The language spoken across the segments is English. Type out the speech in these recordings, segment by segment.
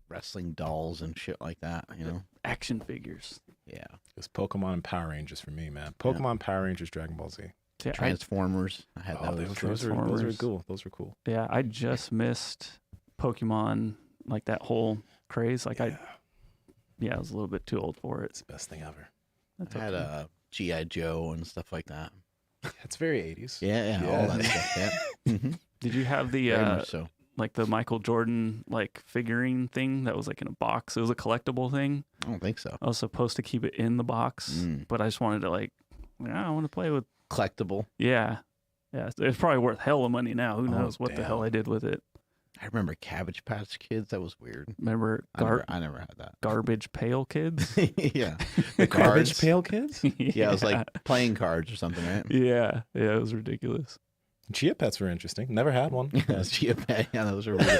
wrestling dolls and shit like that, you know? Action figures. Yeah. It's Pokemon and Power Rangers for me, man. Pokemon, Power Rangers, Dragon Ball Z. Yeah, Transformers. I had Oh, those. those are cool. Those were cool. Yeah, I just missed Pokemon, like that whole craze. Like I was a little bit too old for it. It's the best thing ever. That's I had a G.I. Joe and stuff like that. It's very 80s. Yeah, all that stuff. Yeah. Mm-hmm. Did you have the Very much so. like the Michael Jordan like figurine thing that was like in a box? It was a collectible thing. I don't think so. I was supposed to keep it in the box, but I just wanted to like, I want to play with. Collectible. Yeah. It's probably worth hell of money now. Who knows what the hell I did with it? I remember Cabbage Patch Kids. That was weird. Remember I never had that. Garbage Pail Kids? Yeah. The Garbage cards. Pail Kids? Yeah, it was like playing cards or something, right? Yeah, it was ridiculous. Chia Pets were interesting. Never had one. Yeah, those are really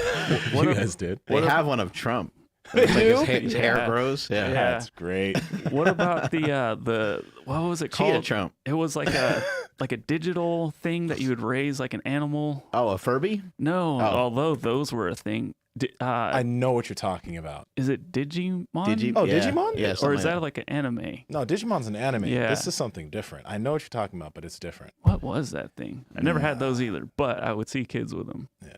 What you guys did. They have one of Trump. They It's do? like his hair grows. Yeah. That's great. What about the what was it called? Chia Trump. It was like a digital thing that you would raise like an animal. Oh, a Furby? No, although those were a thing. I know what you're talking about. Is it Digimon? Oh, Yeah. Digimon? Yeah, Or is something that like an anime? No, Digimon's an anime. Yeah. This is something different. I know what you're talking about, but it's different. What was that thing? I never had those either, but I would see kids with them. Yeah.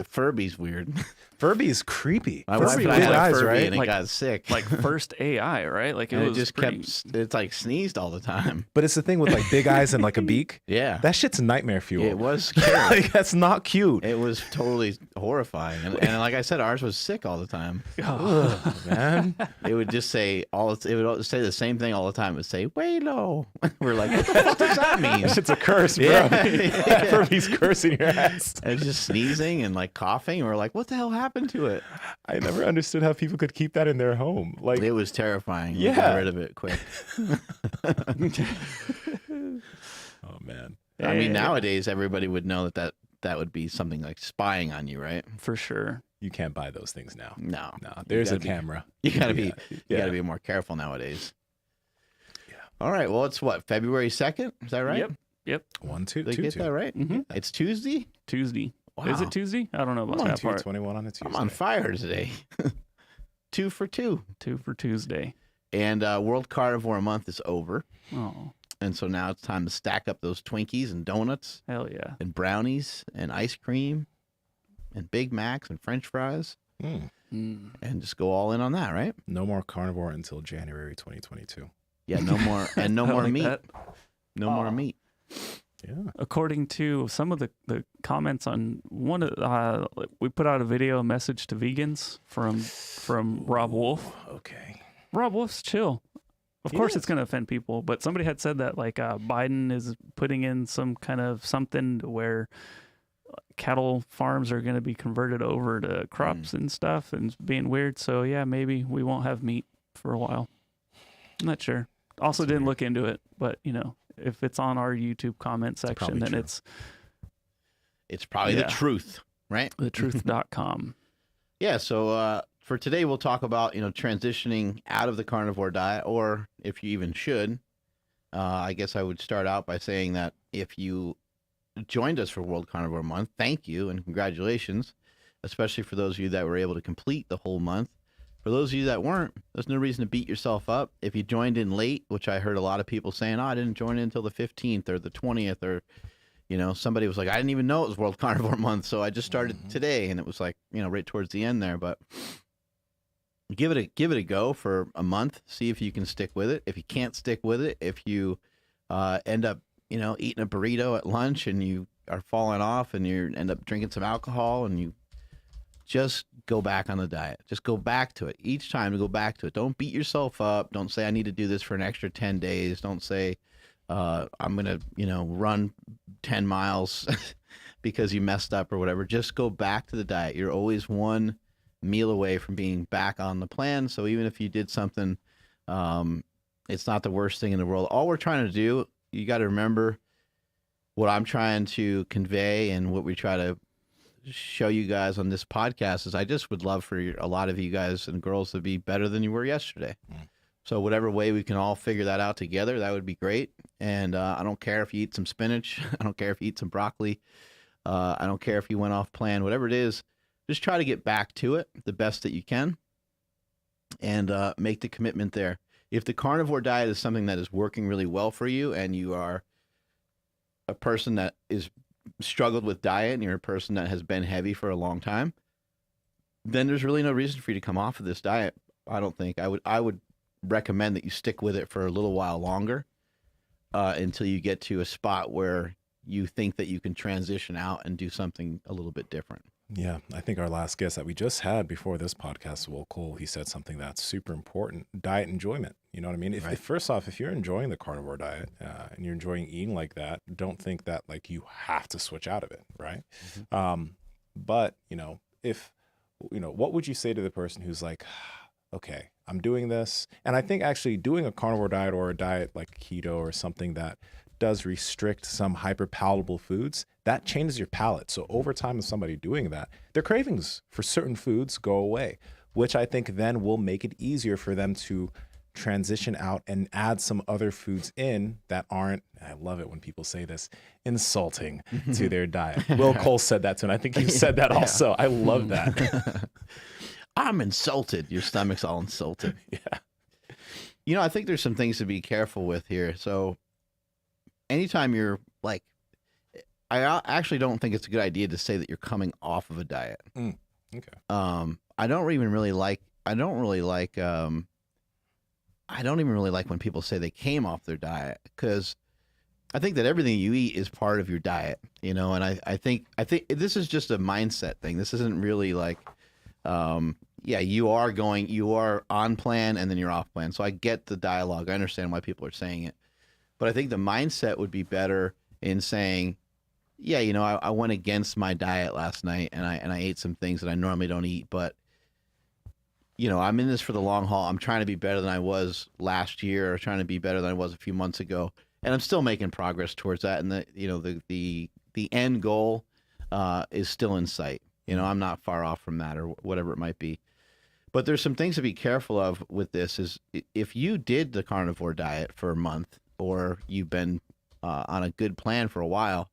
Furby's weird. Furby's creepy. My wife Furby and I big had a eyes, Furby right? and it Like- got sick. Like first AI, right? Like and it it was just pretty... it's like sneezed all the time. But it's the thing with like big eyes and like a beak. Yeah. That shit's nightmare fuel. It was scary. Like, that's not cute. It was totally horrifying. And like I said, ours was sick all the time. Ugh, man. It would just say it would say the same thing all the time. It would say, "Waylo." We're like, what the fuck does that mean? That shit's a curse, bro. Yeah. Furby's cursing your ass. And it's just sneezing and like coughing. And we're like, what the hell happened to it? I never understood how people could keep that in their home. Like, It was terrifying. We Yeah. got rid of it quick. oh man. I mean, nowadays everybody would know that would be something like spying on you, right? For sure. You can't buy those things now. No, No, there's a gotta be- camera. You gotta be Yeah. gotta be more careful nowadays. Yeah. All right. Well, it's what, February 2nd? Is that right? Yep. 1, 2, Did I 2, get 2. that right? Mhm. It's Tuesday. Tuesday. Wow. Is it Tuesday? I don't know about that part. 21 on a Tuesday. I'm on fire today. 2 for 2. 2 for Tuesday. And World Carnivore Month is over. Oh, And so now it's time to stack up those Twinkies and donuts hell yeah. and brownies and ice cream and Big Macs and French fries Mm. and just go all in on that, right? No more carnivore until January 2022. Yeah, no more and no I more like meat. that. No more meat. Yeah. According to some of the comments on one of we put out a video message to vegans from Rob Wolf. Okay. Rob Wolf's chill. Of course, it's going to offend people, but somebody had said that like Biden is putting in some kind of something where cattle farms are going to be converted over to crops and stuff, and it's being weird. So yeah, maybe we won't have meat for a while. I'm not sure. Also, didn't look into it, but you know, if it's on our YouTube comment section, probably then true. It's probably the Yeah. truth, right? thetruth.com. Yeah, so for today we'll talk about, transitioning out of the carnivore diet, or if you even should. I guess I would start out by saying that if you joined us for World Carnivore Month, thank you and congratulations, especially for those of you that were able to complete the whole month. For those of you that weren't, there's no reason to beat yourself up. If you joined in late, which I heard a lot of people saying, I didn't join in until the 15th or the 20th, or, somebody was like, I didn't even know it was World Carnivore Month, so I just started today, and it was like, right towards the end there. But give it a go for a month. See if you can stick with it. If you can't stick with it, if you end up, eating a burrito at lunch and you are falling off and you end up drinking some alcohol, and you just go back on the diet. Just go back to it. Each time to go back to it. Don't beat yourself up. Don't say I need to do this for an extra 10 days. Don't say I'm going to, run 10 miles because you messed up or whatever. Just go back to the diet. You're always one meal away from being back on the plan. So even if you did something, it's not the worst thing in the world. All we're trying to do, you got to remember what I'm trying to convey and what we try to show you guys on this podcast is I just would love for a lot of you guys and girls to be better than you were yesterday. So whatever way we can all figure that out together, that would be great. And I don't care if you eat some spinach. I don't care if you eat some broccoli. I don't care if you went off plan. Whatever it is, just try to get back to it the best that you can, and make the commitment there. If the carnivore diet is something that is working really well for you, and you are a person that is struggled with diet, and you're a person that has been heavy for a long time, then there's really no reason for you to come off of this diet. I don't think. I would recommend that you stick with it for a little while longer, until you get to a spot where you think that you can transition out and do something a little bit different. Yeah, I think our last guest that we just had before this podcast, Will Cole, he said something that's super important: diet enjoyment. You know what I mean? If first off, if you're enjoying the carnivore diet and you're enjoying eating like that, don't think that like you have to switch out of it, right? But if what would you say to the person who's like, okay, I'm doing this, and I think actually doing a carnivore diet or a diet like keto or something that does restrict some hyperpalatable foods, that changes your palate. So over time of somebody doing that, their cravings for certain foods go away, which I think then will make it easier for them to transition out and add some other foods in that aren't, I love it when people say this, insulting to their diet. Will Cole said that too, and I think you said that also. I love that. I'm insulted. Your stomach's all insulted. Yeah. I think there's some things to be careful with here. So anytime you're like, I actually don't think it's a good idea to say that you're coming off of a diet. Okay. I don't even really like when people say they came off their diet, because I think that everything you eat is part of your diet, and I think this is just a mindset thing. This isn't really like, you are on plan and then you're off plan. So I get the dialogue. I understand why people are saying it. But I think the mindset would be better in saying, I went against my diet last night and I ate some things that I normally don't eat, but I'm in this for the long haul. I'm trying to be better than I was last year, or trying to be better than I was a few months ago. And I'm still making progress towards that. And the end goal is still in sight. I'm not far off from that, or whatever it might be. But there's some things to be careful of with this. Is if you did the carnivore diet for a month, or you've been on a good plan for a while,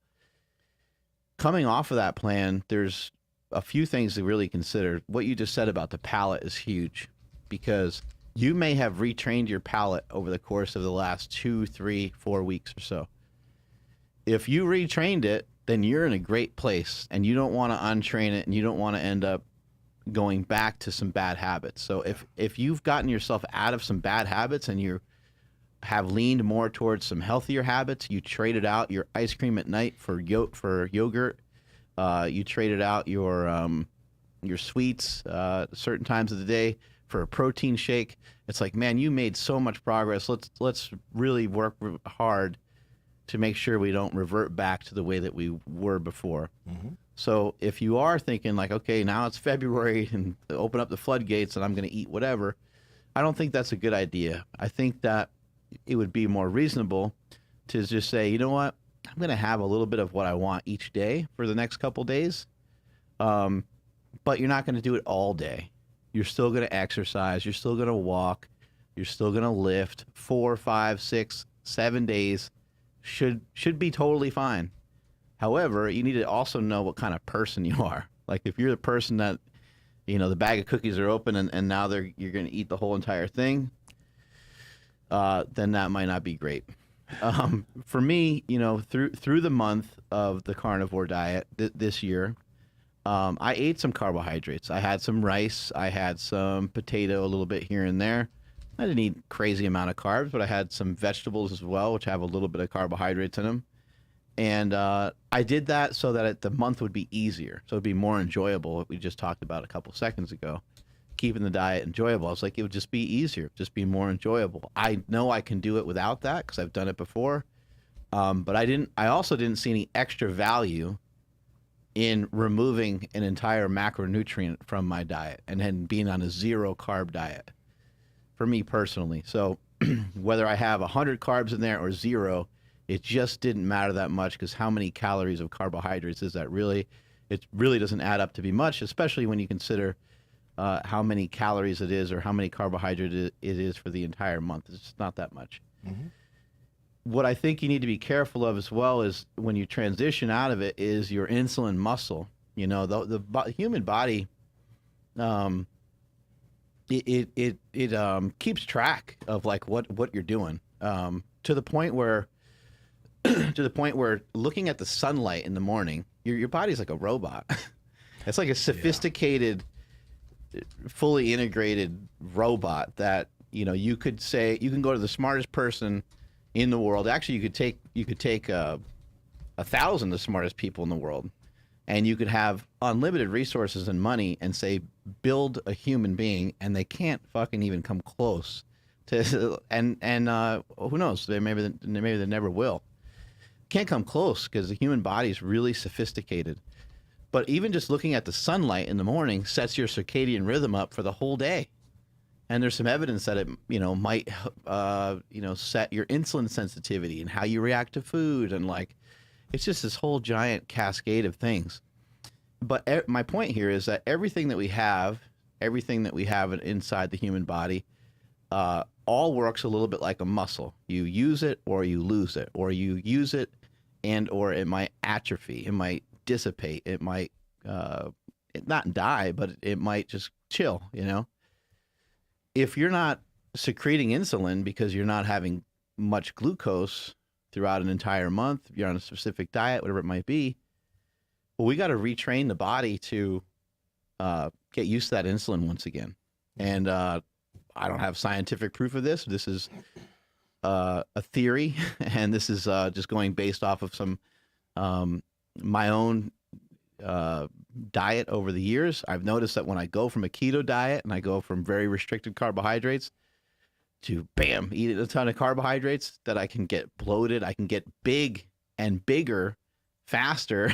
coming off of that plan, there's a few things to really consider. What you just said about the palate is huge, because you may have retrained your palate over the course of the last 2, 3, 4 weeks or so. If you retrained it, then you're in a great place, and you don't want to untrain it, and you don't want to end up going back to some bad habits. So if you've gotten yourself out of some bad habits and you have leaned more towards some healthier habits, you traded out your ice cream at night for yogurt, you traded out your sweets certain times of the day for a protein shake. It's like, man, you made so much progress. Let's really work hard to make sure we don't revert back to the way that we were before. So if you are thinking like, okay, now it's February and open up the floodgates and I'm going to eat whatever, I don't think that's a good idea. I think that it would be more reasonable to just say, you know what, I'm going to have a little bit of what I want each day for the next couple days. But you're not going to do it all day. You're still going to exercise. You're still going to walk. You're still going to lift 4, 5, 6, 7 days. Should be totally fine. However, you need to also know what kind of person you are. Like if you're the person that, the bag of cookies are open and now you're going to eat the whole entire thing, then that might not be great. For me, through the month of the carnivore diet this year, I ate some carbohydrates. I had some rice. I had some potato a little bit here and there. I didn't eat crazy amount of carbs, but I had some vegetables as well, which have a little bit of carbohydrates in them. And I did that so that the month would be easier. So it'd be more enjoyable, what we just talked about a couple seconds ago. Keeping the diet enjoyable. I was like, it would just be easier, just be more enjoyable. I know I can do it without that because I've done it before. But I also didn't see any extra value in removing an entire macronutrient from my diet and then being on a 0 carb diet for me personally. So whether I have 100 carbs in there or 0, it just didn't matter that much, because how many calories of carbohydrates is that really? It really doesn't add up to be much, especially when you consider how many calories it is or how many carbohydrates it is for the entire month. It's just not that much. What I think you need to be careful of as well is when you transition out of it is your insulin muscle. You know, the human body, it keeps track of like what you're doing, to the point where looking at the sunlight in the morning, your body's like a robot. It's like a sophisticated, fully integrated robot that, you know, you could say you can go to the smartest person in the world. Actually, you could take 1,000 of the smartest people in the world, and you could have unlimited resources and money and say build a human being, and they can't fucking even come close to. And who knows? Maybe they never will. Can't come close because the human body is really sophisticated. But even just looking at the sunlight in the morning sets your circadian rhythm up for the whole day. And there's some evidence that it, you know, might, set your insulin sensitivity and how you react to food. And like, it's just this whole giant cascade of things. But my point here is that everything that we have inside the human body, all works a little bit like a muscle. You use it or you lose it, or you use it and or it might atrophy. It might dissipate. It might not die, but it might just chill, you know? If you're not secreting insulin because you're not having much glucose throughout an entire month, you're on a specific diet, whatever it might be, well, we got to retrain the body to get used to that insulin once again. And I don't have scientific proof of this. This is a theory, and this is just going based off of some my own diet over the years. I've noticed that when I go from a keto diet and I go from very restricted carbohydrates to bam, eating a ton of carbohydrates, that I can get bloated. I can get big and bigger faster,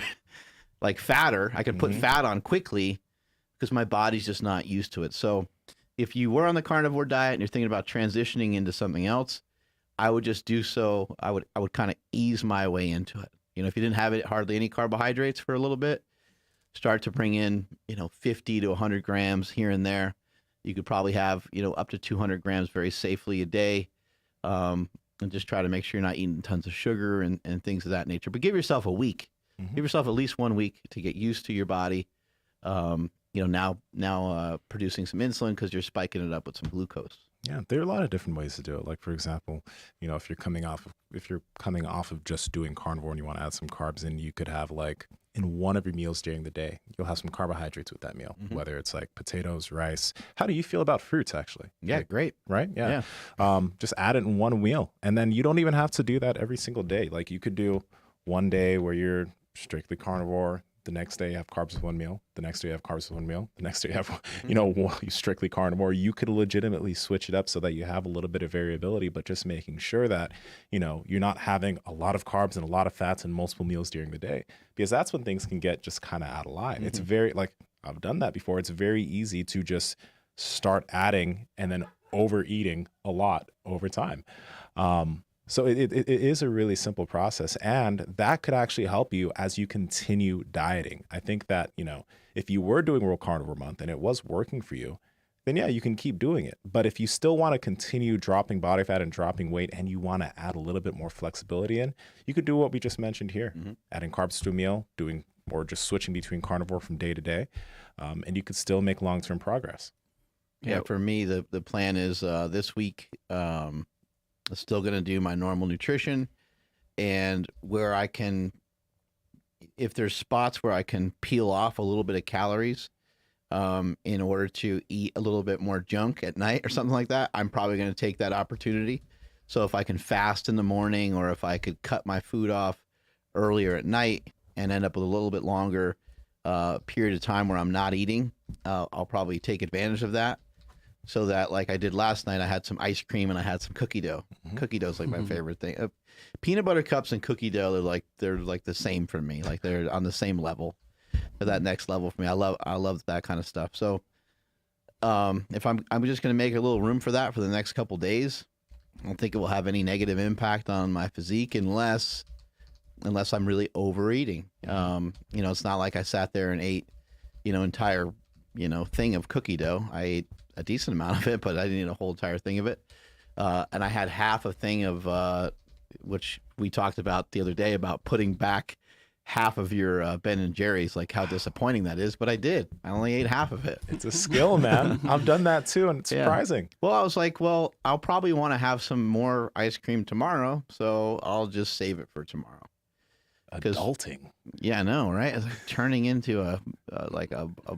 like fatter. I can put fat on quickly because my body's just not used to it. So if you were on the carnivore diet and you're thinking about transitioning into something else, I would just do so. I would kind of ease my way into it. You know, if you didn't have hardly any carbohydrates for a little bit, start to bring in, 50 to 100 grams here and there. You could probably have, up to 200 grams very safely a day. And just try to make sure you're not eating tons of sugar and things of that nature. But give yourself a week. Give yourself at least 1 week to get used to your body. Now producing some insulin because you're spiking it up with some glucose. Yeah, there are a lot of different ways to do it. Like, for example, if you're coming off of just doing carnivore and you want to add some carbs in, you could have like in one of your meals during the day, you'll have some carbohydrates with that meal, whether it's like potatoes, rice. How do you feel about fruits, actually? Yeah, like, great. Right? Yeah. Just add it in one meal. And then you don't even have to do that every single day. Like, you could do one day where you're strictly carnivore. The next day you have carbs with one meal. The next day you have carbs with one meal. The next day you have, you strictly carnivore. You could legitimately switch it up so that you have a little bit of variability, but just making sure that, you're not having a lot of carbs and a lot of fats in multiple meals during the day, because that's when things can get just kind of out of line. It's very, like, I've done that before. It's very easy to just start adding and then overeating a lot over time. So it is a really simple process, and that could actually help you as you continue dieting. I think that, if you were doing World Carnivore Month and it was working for you, then yeah, you can keep doing it. But if you still want to continue dropping body fat and dropping weight and you want to add a little bit more flexibility in, you could do what we just mentioned here, adding carbs to a meal, or just switching between carnivore from day to day, and you could still make long-term progress. Yeah, for me, the plan is this week, I'm still going to do my normal nutrition, and where I can, if there's spots where I can peel off a little bit of calories in order to eat a little bit more junk at night or something like that, I'm probably going to take that opportunity. So if I can fast in the morning, or if I could cut my food off earlier at night and end up with a little bit longer period of time where I'm not eating, I'll probably take advantage of that. So that, like I did last night, I had some ice cream and I had some cookie dough. Cookie dough is like my favorite thing. Peanut butter cups and cookie dough, they're like the same for me. Like, they're on the same level, or that next level for me. I love that kind of stuff. So if I'm just going to make a little room for that for the next couple days. I don't think it will have any negative impact on my physique unless I'm really overeating. It's not like I sat there and ate, entire, thing of cookie dough. I ate a decent amount of it, but I didn't eat a whole entire thing of it. And I had half a thing of, which we talked about the other day, about putting back half of your Ben and Jerry's, like how disappointing that is. But I did. I only ate half of it. It's a skill, man. I've done that too, and it's Yeah. surprising. Well, I was like, well, I'll probably want to have some more ice cream tomorrow, so I'll just save it for tomorrow. 'Cause- Adulting. Yeah, I know, right? It's like turning into a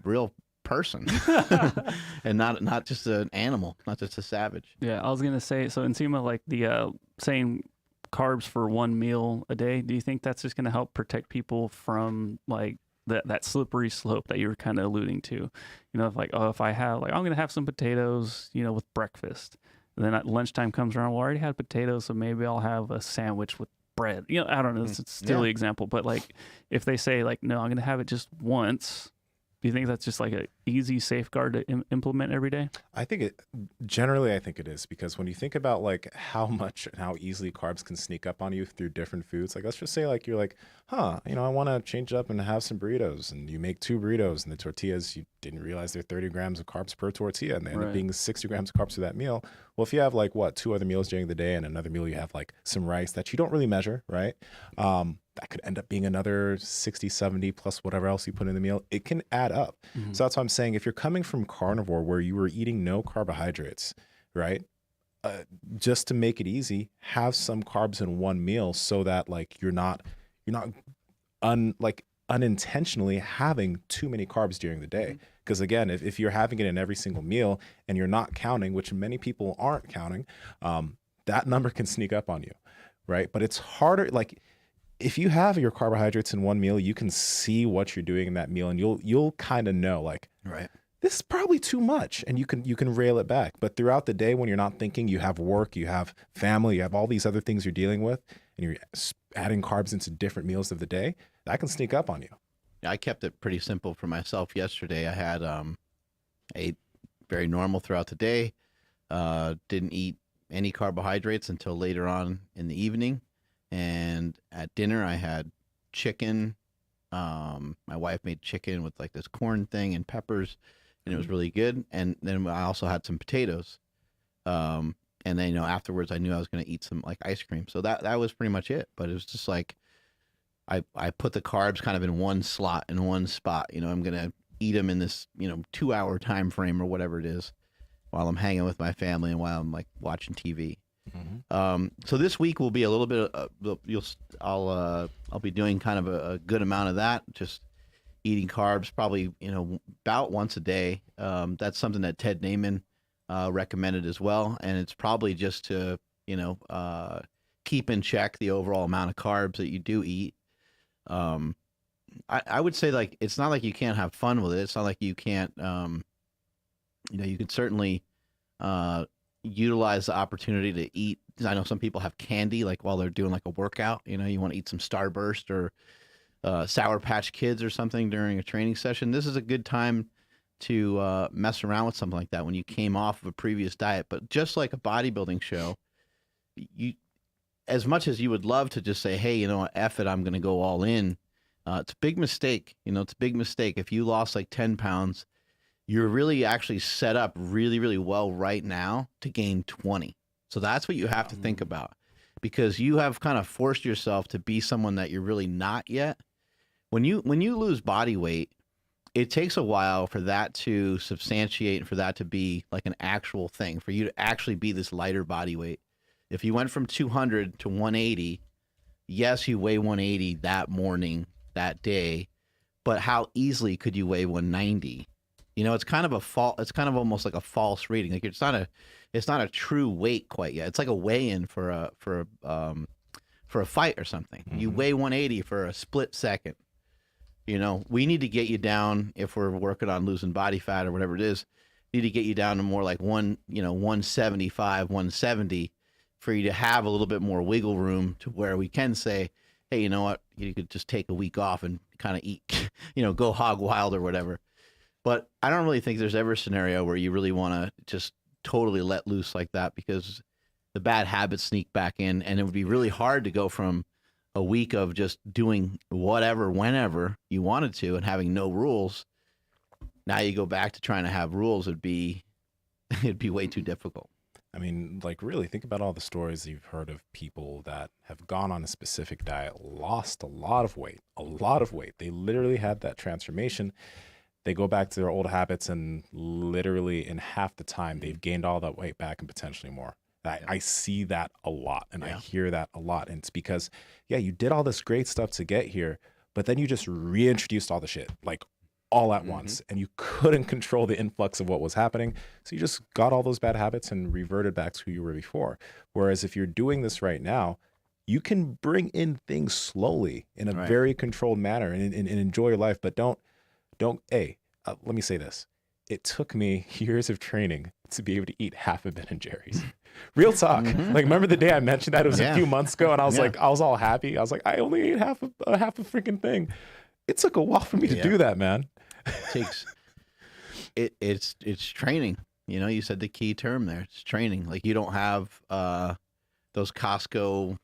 real person, and not just an animal, not just a savage. Yeah, I was gonna say. So Nsima, like the saying carbs for one meal a day. Do you think that's just gonna help protect people from like that slippery slope that you were kind of alluding to? You know, if like, oh, if I have like, I'm gonna have some potatoes, you know, with breakfast. And then at lunchtime comes around, well, I already had potatoes, so maybe I'll have a sandwich with bread. You know, I don't know. It's a silly example, but like if they say like, no, I'm gonna have it just once. Do you think that's just like an easy safeguard to implement every day? I think it is, because when you think about like how much and how easily carbs can sneak up on you through different foods, like let's just say like you're like, you know, I want to change it up and have some burritos, and you make 2 burritos, and the tortillas, you didn't realize they're 30 grams of carbs per tortilla, and they end up being 60 grams of carbs for that meal. Well, if you have like 2 other meals during the day, and another meal you have like some rice that you don't really measure, right? That could end up being another 60, 70 plus whatever else you put in the meal. It can add up. Mm-hmm. So that's why I'm saying, if you're coming from carnivore where you were eating no carbohydrates, right? Just to make it easy, have some carbs in one meal, so that like you're not unintentionally having too many carbs during the day. Because again, if you're having it in every single meal and you're not counting, which many people aren't counting, that number can sneak up on you, right? But it's harder. Like if you have your carbohydrates in one meal, you can see what you're doing in that meal, and you'll kind of know like, Right. this is probably too much, and you can rail it back. But throughout the day, when you're not thinking, you have work, you have family, you have all these other things you're dealing with, and you're adding carbs into different meals of the day, that can sneak up on you. I kept it pretty simple for myself yesterday. I had ate very normal throughout the day. Didn't eat any carbohydrates until later on in the evening. And at dinner, I had chicken. My wife made chicken with like this corn thing and peppers, and it was really good. And then I also had some potatoes. And then, you know, afterwards I knew I was going to eat some like ice cream. So that was pretty much it. But it was just like, I put the carbs kind of in one slot, in one spot. You know, I'm going to eat them in this, you know, 2-hour time frame or whatever it is, while I'm hanging with my family and while I'm like watching TV. Mm-hmm. So this week will be a little bit. I'll be doing kind of a good amount of that. Just eating carbs, probably, you know, about once a day. That's something that Ted Naiman recommended as well, and it's probably just to, you know, keep in check the overall amount of carbs that you do eat. I would say, like, it's not like you can't have fun with it. It's not like you can't. You know, you can certainly utilize the opportunity to eat. I know some people have candy like while they're doing like a workout. You know, you want to eat some Starburst or Sour Patch Kids or something during a training session. This is a good time to mess around with something like that when you came off of a previous diet. But just like a bodybuilding show, you, as much as you would love to just say, hey, you know what, F it, I'm going to go all in. It's a big mistake. You know, it's a big mistake. If you lost like 10 pounds, you're really actually set up really, really well right now to gain 20. So that's what you have to think about, because you have kind of forced yourself to be someone that you're really not yet. When you lose body weight, it takes a while for that to substantiate and for that to be like an actual thing, for you to actually be this lighter body weight. If you went from 200 to 180, yes, you weigh 180 that morning, that day, but how easily could you weigh 190? You know, it's kind of it's kind of almost like a false reading. Like it's not a true weight quite yet. It's like a weigh-in for a fight or something. Mm-hmm. You weigh 180 for a split second. You know, we need to get you down, if we're working on losing body fat or whatever it is, need to get you down to more like 175, 170 for you to have a little bit more wiggle room to where we can say, hey, you know what, you could just take a week off and kind of eat, you know, go hog wild or whatever. But I don't really think there's ever a scenario where you really want to just totally let loose like that, because the bad habits sneak back in, and it would be really hard to go from a week of just doing whatever, whenever you wanted to and having no rules. Now you go back to trying to have rules, it'd be way too difficult. I mean, like, really think about all the stories you've heard of people that have gone on a specific diet, lost a lot of weight, a lot of weight. They literally had that transformation. They go back to their old habits, and literally in half the time, they've gained all that weight back and potentially more. I see that a lot, and I hear that a lot. And it's because, yeah, you did all this great stuff to get here, but then you just reintroduced all the shit, like all at once, and you couldn't control the influx of what was happening. So you just got all those bad habits and reverted back to who you were before. Whereas if you're doing this right now, you can bring in things slowly in a very controlled manner and enjoy your life. But don't, let me say this. It took me years of training to be able to eat half a Ben & Jerry's. Real talk. Like, remember the day I mentioned that? It was a few months ago, and I was like, I was all happy. I was like, I only ate half a freaking thing. It took a while for me to do that, man. It's training. You know, you said the key term there. It's training. Like, you don't have those Costco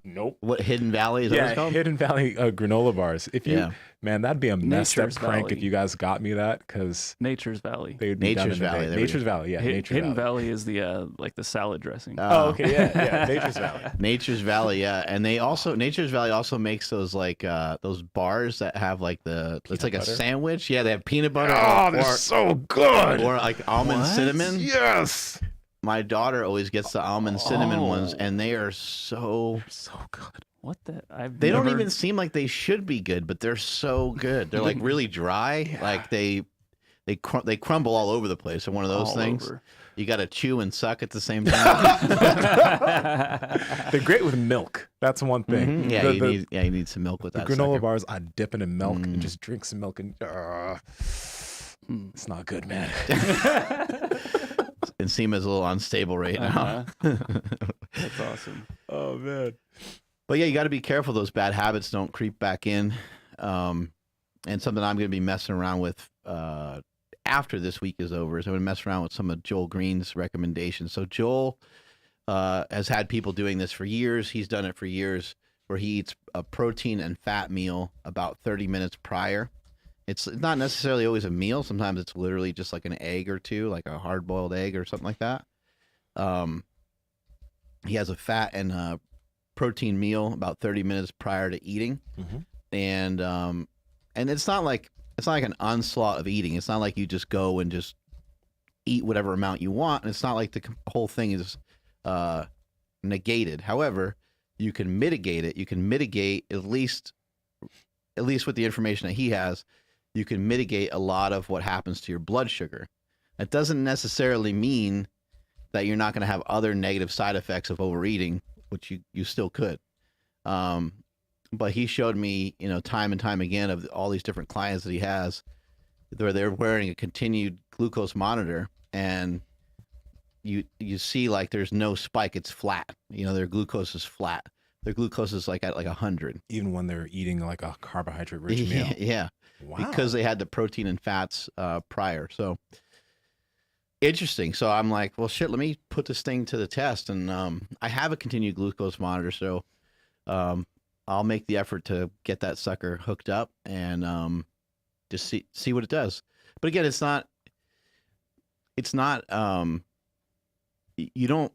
nope. What, Hidden Valley? Is that what it's called? Hidden Valley granola bars. If you man, that'd be a messed up prank if you guys got me that, because Nature's Valley. They would be Nature's Valley. Nature's Valley, yeah. Hidden Valley is the like the salad dressing. Okay, yeah. Nature's Valley. Nature's Valley, yeah. And they also Nature's Valley also makes those like those bars that have like it's like butter? a sandwich. Yeah, they have peanut butter. Oh, they're so good. Or like almond cinnamon. Yes. My daughter always gets the almond cinnamon ones, and they are so good. What the? They don't even seem like they should be good, but they're so good. They're like really dry. Like they crumble all over the place. They're one of those things. Over. You got to chew and suck at the same time. They're great with milk. That's one thing. Yeah, you need some milk with that. The granola sucker. bars, I dip it in milk and just drink some milk, and it's not good, man. Nsima's a little unstable right now. That's awesome. Oh man. But yeah, you got to be careful those bad habits don't creep back in. And something I'm going to be messing around with after this week is over is I'm going to mess around with some of Joel Green's recommendations. So Joel has had people doing this for years. He's done it for years, where he eats a protein and fat meal about 30 minutes prior. It's not necessarily always a meal. Sometimes it's literally just like an egg or two, like a hard-boiled egg or something like that. He has a fat and protein meal about 30 minutes prior to eating. And it's not like an onslaught of eating. It's not like you just go and just eat whatever amount you want. And it's not like the whole thing is negated. However, you can mitigate it. You can mitigate at least with the information that he has. You can mitigate a lot of what happens to your blood sugar. That doesn't necessarily mean that you're not going to have other negative side effects of overeating, which you still could. But he showed me, time and time again of all these different clients that he has, where they're wearing a continued glucose monitor, and you see like there's no spike. It's flat. Their glucose is flat. Their glucose is like at like 100. Even when they're eating like a carbohydrate rich meal. Yeah. Wow. Because they had the protein and fats prior. So interesting. So I'm like, well, shit, let me put this thing to the test. And I have a continued glucose monitor. So I'll make the effort to get that sucker hooked up and just see what it does. But again, it's not you don't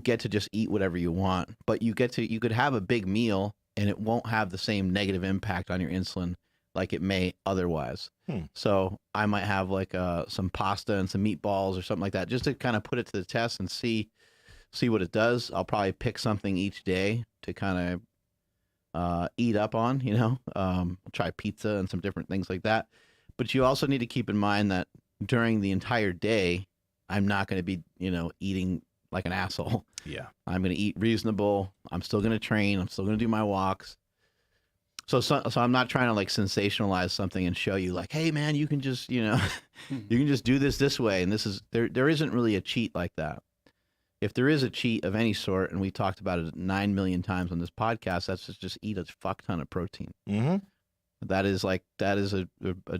get to just eat whatever you want, but you could have a big meal and it won't have the same negative impact on your insulin like it may otherwise. So I might have like some pasta and some meatballs or something like that, just to kind of put it to the test and see what it does. I'll probably pick something each day to kind of eat up on, I'll try pizza and some different things like that. But you also need to keep in mind that during the entire day, I'm not going to be, eating like an asshole. Yeah. I'm going to eat reasonable. I'm still going to train. I'm still going to do my walks. So I'm not trying to like sensationalize something and show you like, hey man, you can just, you can just do this way. And this is, there isn't really a cheat like that. If there is a cheat of any sort, and we talked about it 9 million times on this podcast, that's just eat a fuck ton of protein. That is a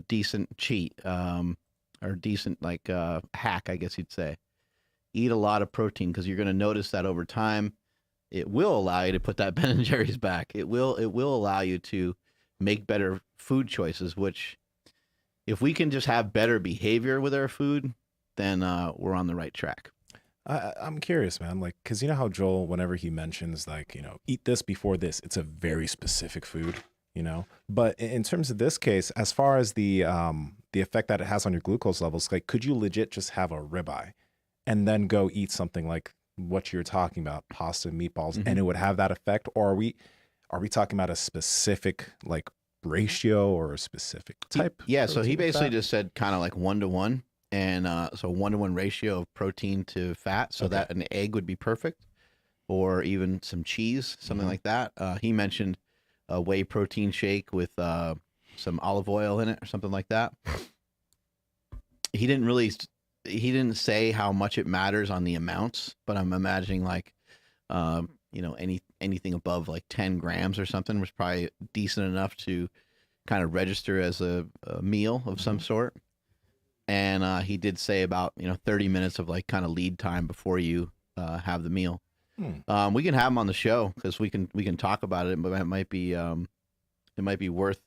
decent cheat, or decent like hack, I guess you'd say. Eat a lot of protein, because you're going to notice that over time, it will allow you to put that Ben & Jerry's back. It will allow you to make better food choices, which if we can just have better behavior with our food, then we're on the right track. I'm curious, man. Like, because you know how Joel, whenever he mentions like, eat this before this, it's a very specific food, But in terms of this case, as far as the effect that it has on your glucose levels, like, could you legit just have a ribeye and then go eat something like what you're talking about, pasta, meatballs, and it would have that effect? Or are we talking about a specific like ratio or a specific type? Yeah. So he protein basically fat? just said kind of like 1-to-1. And so 1-to-1 ratio of protein to fat, so that an egg would be perfect, or even some cheese, something like that. He mentioned a whey protein shake with some olive oil in it, or something like that. He didn't say how much it matters on the amounts, but I'm imagining like, anything above like 10 grams or something was probably decent enough to kind of register as a meal of some sort. And he did say about 30 minutes of like kind of lead time before you have the meal. We can have him on the show because we can talk about it, but it might be worth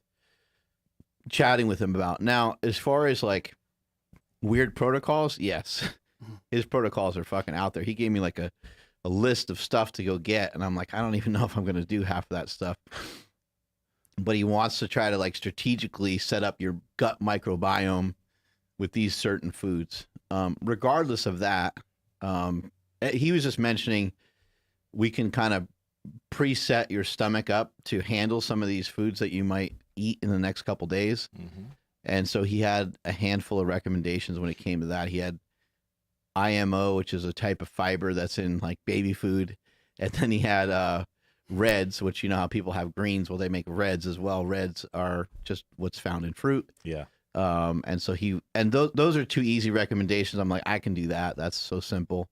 chatting with him about. Now, as far as like weird protocols, yes, his protocols are fucking out there. He gave me like a list of stuff to go get, and I'm like, I don't even know if I'm gonna do half of that stuff. But he wants to try to like strategically set up your gut microbiome with these certain foods. Regardless of that, he was just mentioning we can kind of preset your stomach up to handle some of these foods that you might eat in the next couple days. And so he had a handful of recommendations when it came to that. He had IMO, which is a type of fiber that's in like baby food. And then he had reds, which how people have greens. Well, they make reds as well. Reds are just what's found in fruit. Yeah. And so those are two easy recommendations. I'm like, I can do that. That's so simple.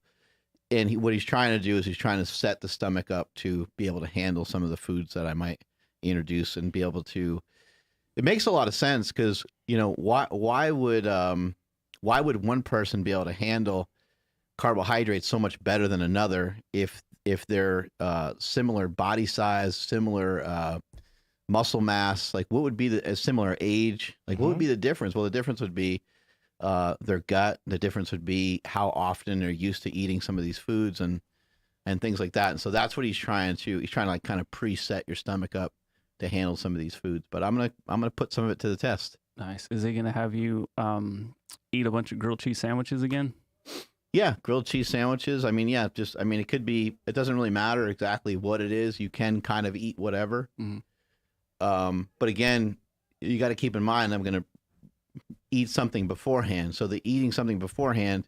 And what he's trying to do is he's trying to set the stomach up to be able to handle some of the foods that I might introduce and be able to. It makes a lot of sense because why would one person be able to handle carbohydrates so much better than another if they're similar body size, similar muscle mass? Like, what would be a similar age? Like, what would be the difference? Well, the difference would be their gut. The difference would be how often they're used to eating some of these foods and things like that. And so that's what he's trying to like kind of preset your stomach up to handle some of these foods. But I'm gonna put some of it to the test. Nice. Is he gonna have you eat a bunch of grilled cheese sandwiches again? Yeah, grilled cheese sandwiches. I mean, yeah, it could be. It doesn't really matter exactly what it is. You can kind of eat whatever. But again, you got to keep in mind, I'm going to eat something beforehand. So the eating something beforehand,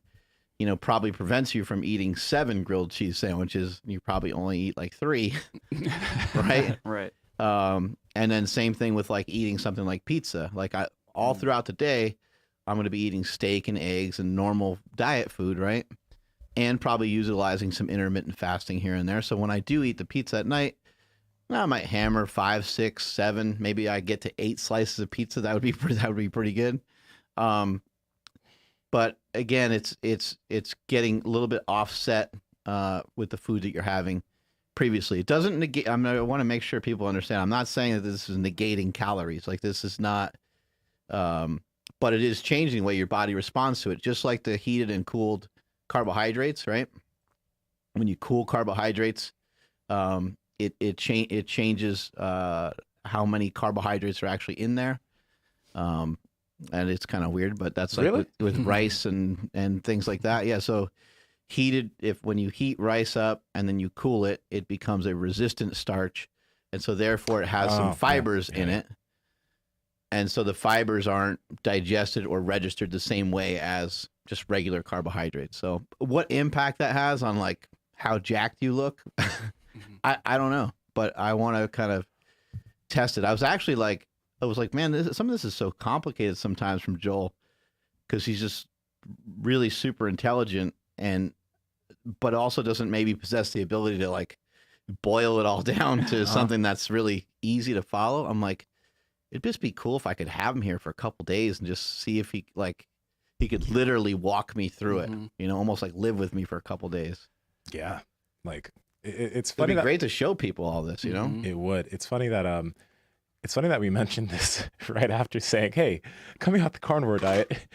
probably prevents you from eating 7 grilled cheese sandwiches. You probably only eat like 3, right? Right. And then same thing with like eating something like pizza. Like all throughout the day, I'm going to be eating steak and eggs and normal diet food, right? And probably utilizing some intermittent fasting here and there. So when I do eat the pizza at night, I might hammer 5, 6, 7. Maybe I get to 8 slices of pizza. That would be pretty good. But again, it's getting a little bit offset with the food that you're having previously. It doesn't negate. I want to make sure people understand. I'm not saying that this is negating calories. Like, this is not. But it is changing the way your body responds to it. Just like the heated and cooled carbohydrates, right? When you cool carbohydrates, it changes how many carbohydrates are actually in there. And it's kind of weird, but that's like Really? with rice and things like that. Yeah. So when you heat rice up and then you cool it, it becomes a resistant starch. And so therefore it has some fibers in it. And so the fibers aren't digested or registered the same way as just regular carbohydrates. So what impact that has on like how jacked you look, I don't know, but I want to kind of test it. I was like, man, some of this is so complicated sometimes from Joel, because he's just really super intelligent but also doesn't maybe possess the ability to like boil it all down to something that's really easy to follow. I'm like, it'd just be cool if I could have him here for a couple days and just see if he could literally walk me through it, almost like live with me for a couple days. Yeah. Like it's funny. It'd be great to show people all this, It would. It's funny that we mentioned this right after saying, hey, coming out the carnivore diet,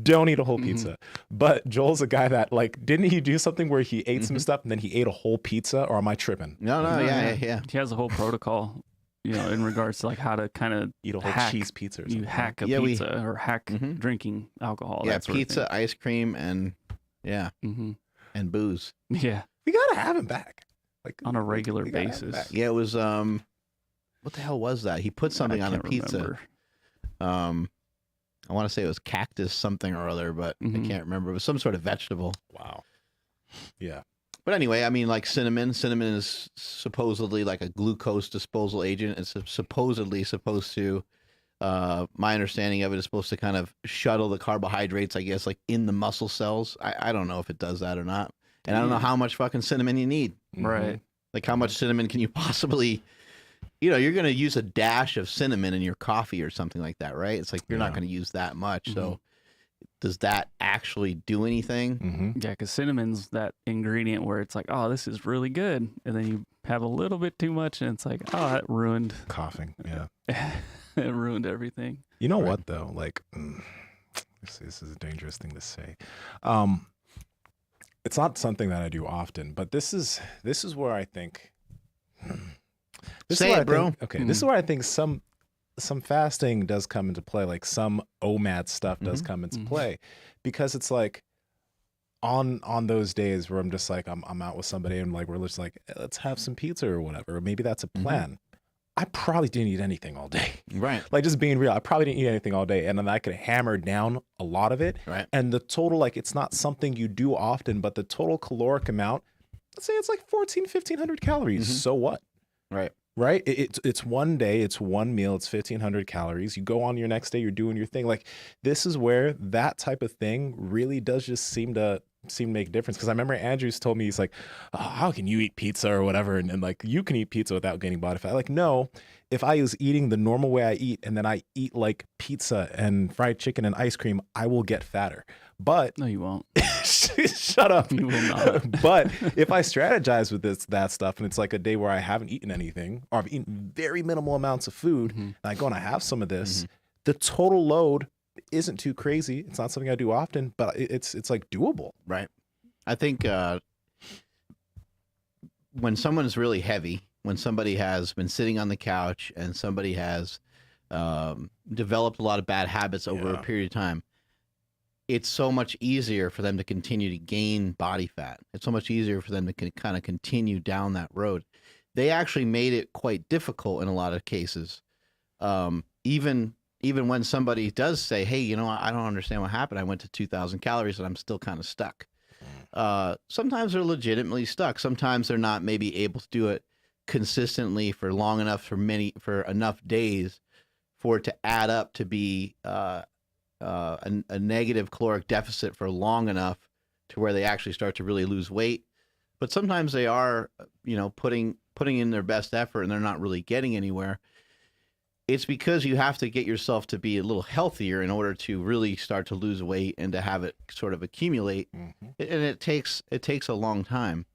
don't eat a whole pizza. But Joel's a guy that like, didn't he do something where he ate some stuff and then he ate a whole pizza? Or am I tripping? No, yeah. He has a whole protocol, in regards to like how to kind of Eat a whole cheese pizza or something. You hack a pizza or hack drinking alcohol. Yeah, that sort pizza, of thing. ice cream, and and booze. Yeah, We gotta have him back, like on a regular we gotta have him basis. back. Yeah, it was what the hell was that? He put something on a can't pizza. remember. I want to say it was cactus something or other, but I can't remember. It was some sort of vegetable. Wow. Yeah. But anyway, I mean, like cinnamon. Cinnamon is supposedly like a glucose disposal agent. It's supposedly supposed to, my understanding of it is supposed to kind of shuttle the carbohydrates, I guess, like in the muscle cells. I don't know if it does that or not. And I don't know how much fucking cinnamon you need. Right. Like how much cinnamon can you possibly, you're going to use a dash of cinnamon in your coffee or something like that, right? It's like you're not going to use that much. So does that actually do anything? Yeah, because cinnamon's that ingredient where it's like, oh, this is really good. And then you have a little bit too much and it's like, oh, that ruined. Coughing. Yeah. It ruined everything. You know what though? Like, this is a dangerous thing to say. It's not something that I do often, but this is where I think. Say it, bro. This is where I think some fasting does come into play, like some OMAD stuff does come into play, because it's like on those days where I'm just like I'm out with somebody and like we're just like, let's have some pizza or whatever, or maybe that's a plan. I probably didn't eat anything all day. Right. Like just being real, I probably didn't eat anything all day. And then I could hammer down a lot of it. Right. And the total, like it's not something you do often, but the total caloric amount, let's say it's like 1,500 calories. So what? Right. Right? It's one day, it's one meal, it's 1,500 calories. You go on your next day, you're doing your thing. Like this is where that type of thing really does just seem to make a difference. Because I remember Andrews told me, he's like, oh, how can you eat pizza or whatever? And like, you can eat pizza without gaining body fat. Like, no, if I was eating the normal way I eat and then I eat like pizza and fried chicken and ice cream, I will get fatter. But No, you won't. shut up. You will not. But if I strategize with that stuff and it's like a day where I haven't eaten anything or I've eaten very minimal amounts of food and I go and I have some of this, the total load isn't too crazy. It's not something I do often, but it's like doable. Right. I think when someone's really heavy, when somebody has been sitting on the couch and somebody has developed a lot of bad habits over a period of time, it's so much easier for them to continue to gain body fat. It's so much easier for them to kind of continue down that road. They actually made it quite difficult in a lot of cases. Even when somebody does say, hey, I don't understand what happened. I went to 2,000 calories and I'm still kind of stuck. Sometimes they're legitimately stuck. Sometimes they're not maybe able to do it consistently for long enough for enough days for it to add up to be a negative caloric deficit for long enough to where they actually start to really lose weight. But sometimes they are, putting in their best effort and they're not really getting anywhere. It's because you have to get yourself to be a little healthier in order to really start to lose weight and to have it sort of accumulate. And it takes a long time.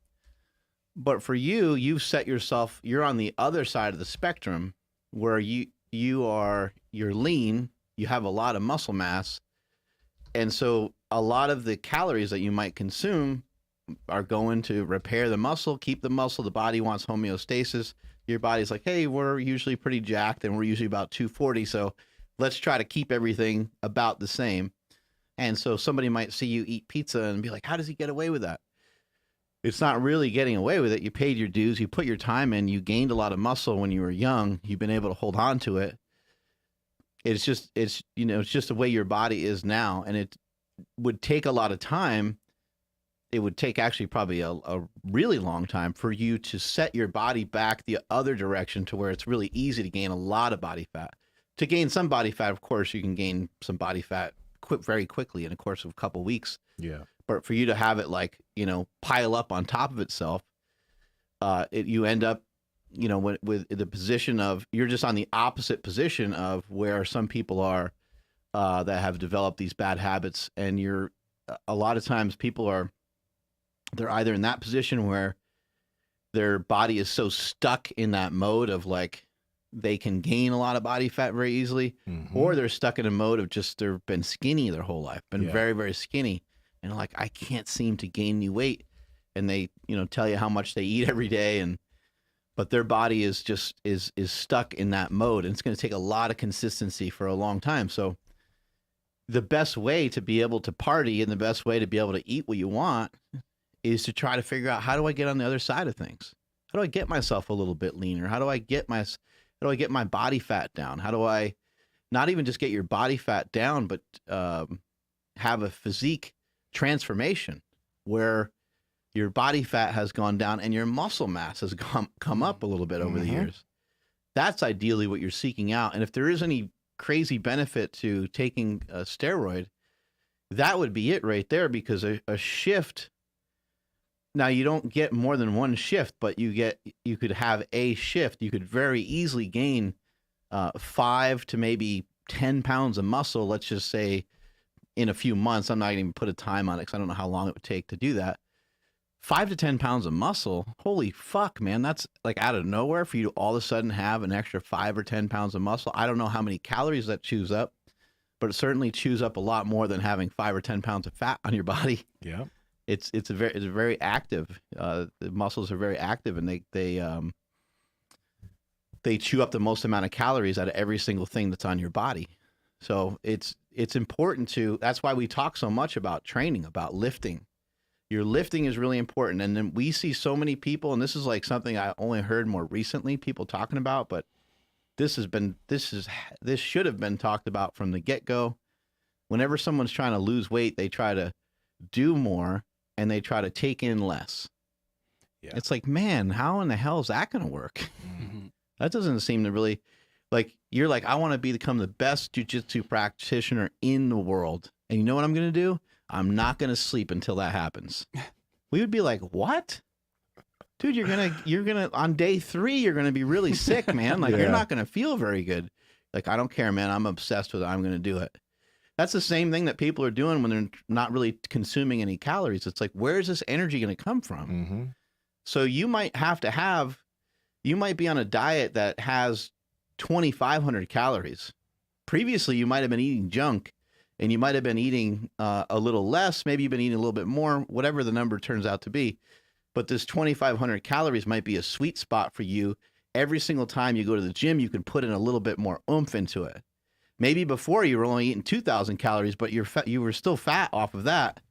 But for you've set yourself, you're on the other side of the spectrum where you're lean, you have a lot of muscle mass. And so a lot of the calories that you might consume are going to repair the muscle, keep the muscle. The body wants homeostasis. Your body's like, hey, we're usually pretty jacked and we're usually about 240. So let's try to keep everything about the same. And so somebody might see you eat pizza and be like, how does he get away with that? It's not really getting away with it. You paid your dues. You put your time in. You gained a lot of muscle when you were young. You've been able to hold on to it. It's just the way your body is now. And it would take a lot of time. It would take actually probably a really long time for you to set your body back the other direction to where it's really easy to gain a lot of body fat. To gain some body fat, of course, you can gain some body fat very quickly in the course of a couple of weeks. Yeah. But for you to have it pile up on top of itself, you end up, with the position of, you're just on the opposite position of where some people are that have developed these bad habits. And a lot of times they're either in that position where their body is so stuck in that mode of like, they can gain a lot of body fat very easily, or they're stuck in a mode of just, they've been skinny their whole life, been very, very skinny. and like, I can't seem to gain new weight. And they, tell you how much they eat every day, but their body is just is stuck in that mode, and it's going to take a lot of consistency for a long time. So the best way to be able to party and the best way to be able to eat what you want is to try to figure out, how do I get on the other side of things? How do I get myself a little bit leaner? How do I get my body fat down? How do I not even just get your body fat down, but have a physique transformation where your body fat has gone down and your muscle mass has come up a little bit over the years? That's ideally what you're seeking out. And if there is any crazy benefit to taking a steroid, that would be it right there, because a shift, now you don't get more than one shift, but you could have a shift. You could very easily gain 5 to maybe 10 pounds of muscle, let's just say, in a few months. I'm not going to even put a time on it because I don't know how long it would take to do that. 5 to 10 pounds of muscle, holy fuck, man. That's like out of nowhere for you to all of a sudden have an extra 5 or 10 pounds of muscle. I don't know how many calories that chews up, but it certainly chews up a lot more than having 5 or 10 pounds of fat on your body. Yeah. It's very active. The muscles are very active, and they chew up the most amount of calories out of every single thing that's on your body. So it's important that's why we talk so much about training, about lifting. Your lifting is really important. And then we see so many people, and this is like something I only heard more recently, people talking about, but this should have been talked about from the get-go. Whenever someone's trying to lose weight, they try to do more and they try to take in less. Yeah. It's like, man, how in the hell is that going to work? That doesn't seem to really, like, you're like, I want to become the best jiu-jitsu practitioner in the world. And you know what I'm going to do? I'm not going to sleep until that happens. We would be like, what? Dude, you're going to, on day 3, you're going to be really sick, man. Like, you're not going to feel very good. Like, I don't care, man. I'm obsessed with it. I'm going to do it. That's the same thing that people are doing when they're not really consuming any calories. It's like, where's this energy going to come from? So you might you might be on a diet that has 2,500 calories. Previously, you might have been eating junk, and you might have been eating a little less. Maybe you've been eating a little bit more, whatever the number turns out to be. But this 2,500 calories might be a sweet spot for you. Every single time you go to the gym, you can put in a little bit more oomph into it. Maybe before you were only eating 2,000 calories, but you were still fat off of that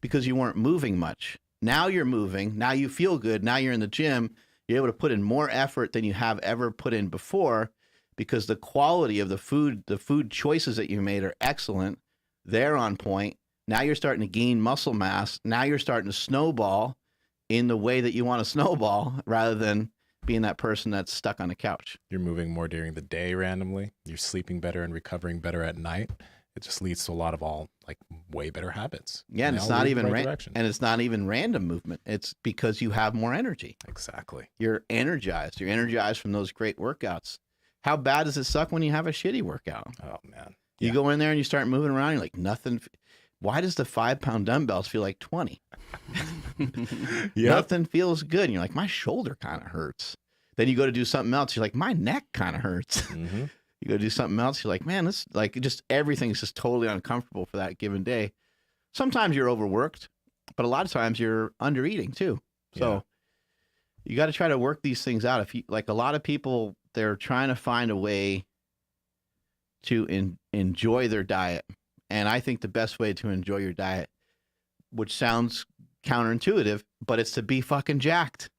because you weren't moving much. Now you're moving. Now you feel good. Now you're in the gym. You're able to put in more effort than you have ever put in before, because the quality of the food choices that you made are excellent. They're on point. Now you're starting to gain muscle mass. Now you're starting to snowball in the way that you want to snowball, rather than being that person that's stuck on the couch. You're moving more during the day randomly. You're sleeping better and recovering better at night. It just leads to a lot of way better habits. Yeah, and it's not even random movement. It's because you have more energy. Exactly. You're energized. You're energized from those great workouts. How bad does it suck when you have a shitty workout? Oh, man. You go in there and you start moving around. You're like, nothing. Why does the 5-pound dumbbells feel like 20? Nothing feels good. And you're like, my shoulder kind of hurts. Then you go to do something else. You're like, my neck kind of hurts. You go do something else. You're like, man, this, like, just everything's just totally uncomfortable for that given day. Sometimes you're overworked, but a lot of times you're under eating too. So you got to try to work these things out. If you, like, a lot of people, they're trying to find a way to enjoy their diet. And I think the best way to enjoy your diet, which sounds counterintuitive, but it's to be fucking jacked.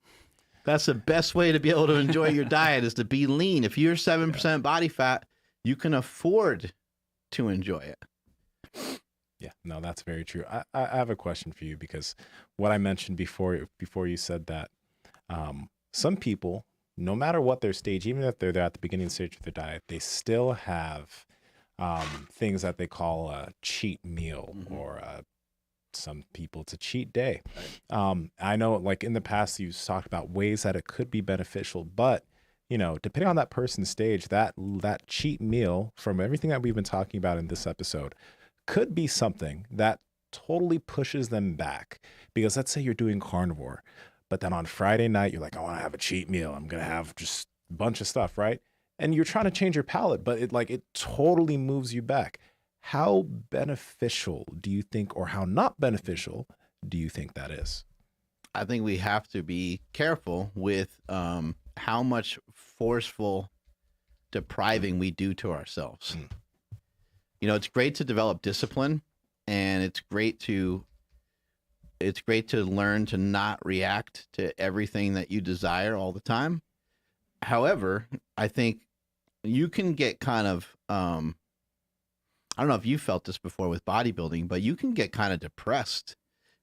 That's the best way to be able to enjoy your diet, is to be lean. If you're 7% body fat, you can afford to enjoy it. Yeah, no, that's very true. I have a question for you, because what I mentioned before you said that, some people, no matter what their stage, even if they're at the beginning stage of their diet, they still have things that they call a cheat meal, or some people it's a cheat day. I know, like, in the past you've talked about ways that it could be beneficial, but depending on that person's stage, that cheat meal, from everything that we've been talking about in this episode, could be something that totally pushes them back. Because let's say you're doing carnivore, but then on Friday night you're like, I want to have a cheat meal. I'm gonna have just a bunch of stuff, right? And you're trying to change your palate, but it totally moves you back. How beneficial do you think, or how not beneficial do you think that is? I think we have to be careful with how much forceful depriving we do to ourselves. You know, it's great to develop discipline, and it's great to learn to not react to everything that you desire all the time. However, I think you can get kind of I don't know if you felt this before with bodybuilding, but you can get kind of depressed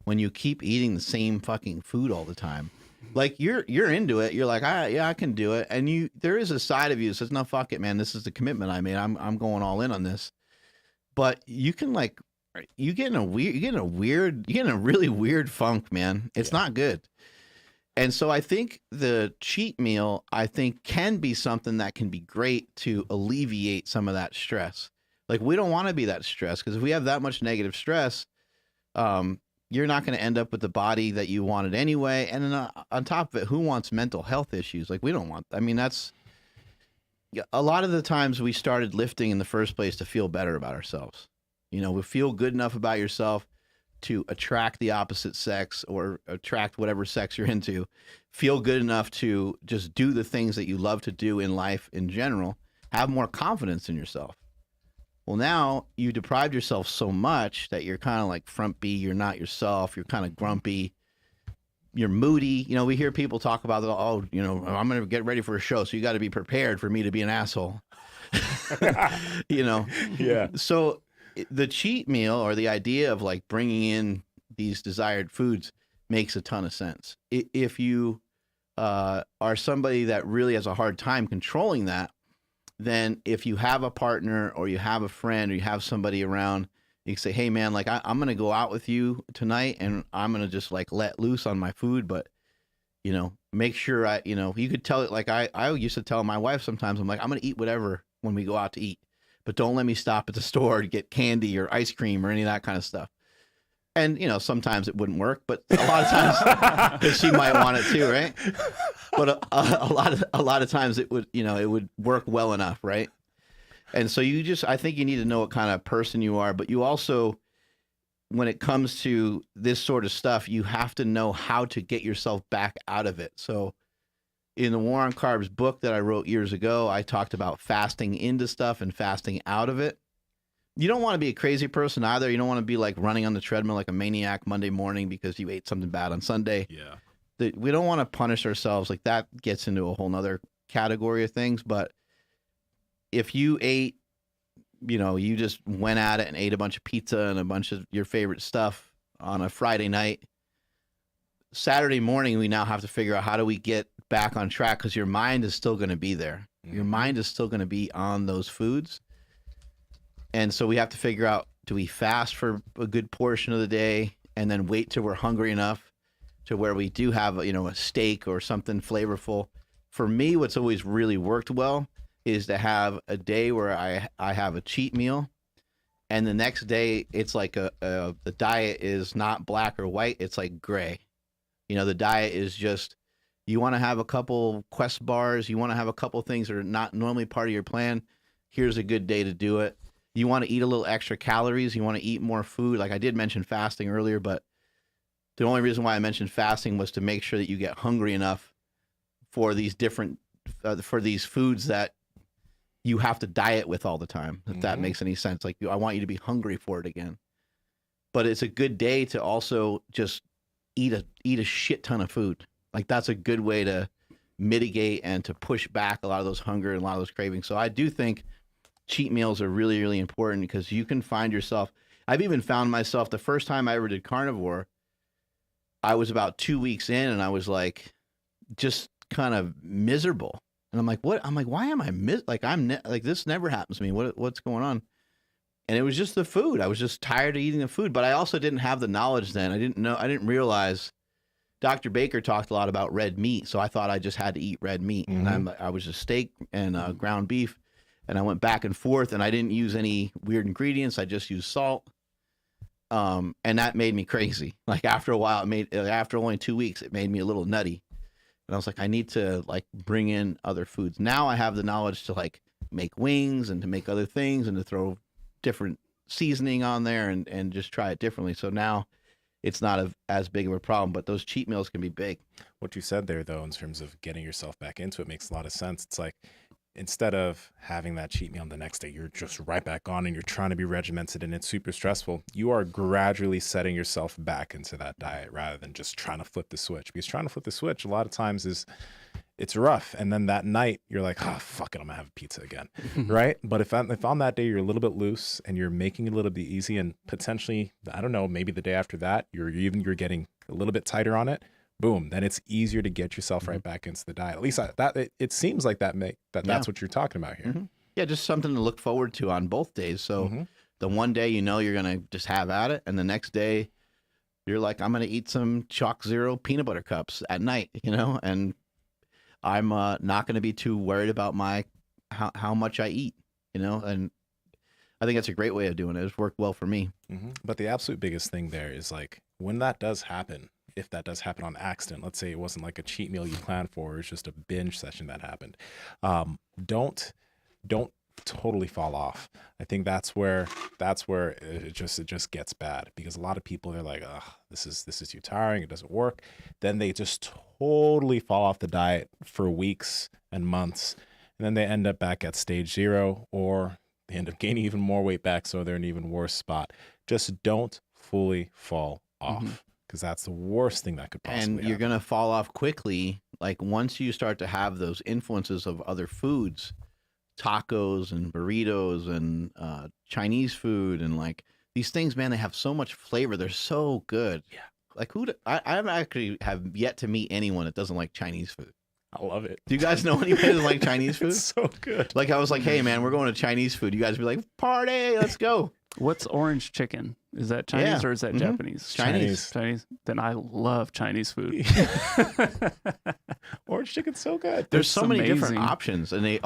when you keep eating the same fucking food all the time. Like you're into it. You're like, yeah, I can do it. And there is a side of you that says, no, fuck it, man. This is the commitment I made. I'm going all in on this. But you can you get in a really weird funk, man. It's not good. And so I think the cheat meal, can be something that can be great to alleviate some of that stress. Like, we don't want to be that stressed, because if we have that much negative stress, you're not going to end up with the body that you wanted anyway. And then on top of it, who wants mental health issues? Like, we don't want, that's a lot of the times we started lifting in the first place to feel better about ourselves. You know, we feel good enough about yourself to attract the opposite sex or attract whatever sex you're into, feel good enough to just do the things that you love to do in life in general, have more confidence in yourself. Well, now you deprived yourself so much that you're kind of like frumpy. You're not yourself. You're kind of grumpy. You're moody. You know, we hear people talk about, oh, you know, I'm going to get ready for a show, so you got to be prepared for me to be an asshole. You know? Yeah. So the cheat meal, or the idea of like bringing in these desired foods, makes a ton of sense. If you are somebody that really has a hard time controlling that, then if you have a partner or you have a friend or you have somebody around, you can say, hey man, like I'm going to go out with you tonight and I'm going to just like let loose on my food. But, you know, make sure you could tell it. Like I used to tell my wife sometimes, I'm like, I'm going to eat whatever when we go out to eat, but don't let me stop at the store to get candy or ice cream or any of that kind of stuff. And, you know, sometimes it wouldn't work, but a lot of times because she might want it too, right? But a lot of times it would work well enough, right? And so I think you need to know what kind of person you are, but you also, when it comes to this sort of stuff, you have to know how to get yourself back out of it. So in the War on Carbs book that I wrote years ago, I talked about fasting into stuff and fasting out of it. You don't want to be a crazy person either. You don't want to be like running on the treadmill like a maniac Monday morning because you ate something bad on Sunday. Yeah. We don't want to punish ourselves. Like, that gets into a whole nother category of things. But if you ate, you know, you just went at it and ate a bunch of pizza and a bunch of your favorite stuff on a Friday night, Saturday morning, we now have to figure out how do we get back on track, because your mind is still going to be there. Your mind is still going to be on those foods. And so we have to figure out, do we fast for a good portion of the day and then wait till we're hungry enough to where we do have, a steak or something flavorful? For me, what's always really worked well is to have a day where I have a cheat meal, and the next day it's like the diet is not black or white, it's like gray. You know, the diet is just, you want to have a couple Quest bars, you want to have a couple things that are not normally part of your plan, here's a good day to do it. You want to eat a little extra calories, you want to eat more food. Like I did mention fasting earlier, but the only reason why I mentioned fasting was to make sure that you get hungry enough for these different, for these foods that you have to diet with all the time, if that makes any sense. Like, I want you to be hungry for it again. But it's a good day to also just eat a shit ton of food. Like, that's a good way to mitigate and to push back a lot of those hunger and a lot of those cravings. So I do think cheat meals are really, really important, because you can find yourself. I've even found myself, the first time I ever did carnivore, I was about 2 weeks in and I was like, just kind of miserable. And I'm like, what? I'm like, why am I like this never happens to me. What's going on? And it was just the food. I was just tired of eating the food, but I also didn't have the knowledge then. I didn't realize Dr. Baker talked a lot about red meat. So I thought I just had to eat red meat. And I was just steak and ground beef. And I went back and forth, and I didn't use any weird ingredients. I just used salt. And that made me crazy. Like, after a while, after only 2 weeks, it made me a little nutty. And I was like, I need to like bring in other foods. Now I have the knowledge to like make wings and to make other things and to throw different seasoning on there and just try it differently. So now it's not as big of a problem, but those cheat meals can be big. What you said there, though, in terms of getting yourself back into it, makes a lot of sense. It's like, instead of having that cheat meal the next day, you're just right back on and you're trying to be regimented and it's super stressful. You are gradually setting yourself back into that diet rather than just trying to flip the switch. Because trying to flip the switch a lot of times it's rough. And then that night you're like, oh, fuck it, I'm gonna have pizza again. Right? But if on that day you're a little bit loose and you're making it a little bit easy, and potentially, I don't know, maybe the day after that, you're getting a little bit tighter on it, boom, then it's easier to get yourself right back into the diet. At least it seems like that's what you're talking about here. Yeah, just something to look forward to on both days. So the one day you're going to just have at it, and the next day you're like, I'm going to eat some Chalk Zero peanut butter cups at night, and I'm not going to be too worried about how much I eat, and I think that's a great way of doing it. It's worked well for me. But the absolute biggest thing there is, like, when that does happen, if that does happen on accident, let's say it wasn't like a cheat meal you planned for, it's just a binge session that happened. Don't totally fall off. I think that's where it just gets bad, because a lot of people, they're like, oh, this is too tiring, it doesn't work. Then they just totally fall off the diet for weeks and months, and then they end up back at stage 0, or they end up gaining even more weight back, so they're in an even worse spot. Just don't fully fall off. Because that's the worst thing that could possibly happen. And you're going to fall off quickly. Like, once you start to have those influences of other foods, tacos and burritos and Chinese food, and like these things, man, they have so much flavor. They're so good. Yeah. Like, I actually have yet to meet anyone that doesn't like Chinese food. I love it. Do you guys know anybody that doesn't like Chinese food? It's so good. Like, I was like, hey, man, we're going to Chinese food. You guys would be like, party, let's go. What's orange chicken? Is that Chinese or is that Japanese? Chinese. Then I love Chinese food. Orange chicken's so good. There's so many different amazing options, and they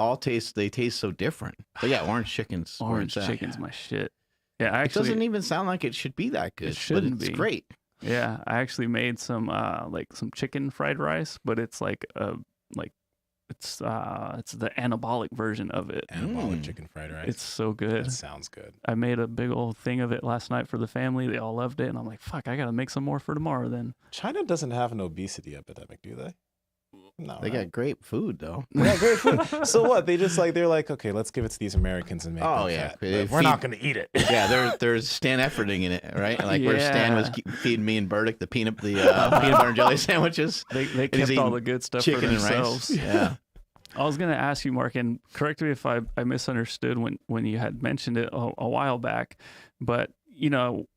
taste so different. But yeah, orange chicken's my shit. Yeah, it doesn't even sound like it should be that good. It shouldn't but it's be. Great. Yeah, I actually made some some chicken fried rice, but it's it's the anabolic version of it. Anabolic chicken fried rice. It's so good. That sounds good. I made a big old thing of it last night for the family. They all loved it, and I'm like, fuck, I gotta make some more for tomorrow then. China doesn't have an obesity epidemic, do they? No, they got great food though. They got great food. So what? They're like, okay, let's give it to these Americans and make them fat. We're not going to eat it. Yeah, there's Stan efforting in it, right? Like where Stan was feeding me and Burdick the peanut butter and jelly sandwiches. They kept all the good stuff for themselves. And rice. Yeah. I was going to ask you, Mark, and correct me if I misunderstood when you had mentioned it a while back, but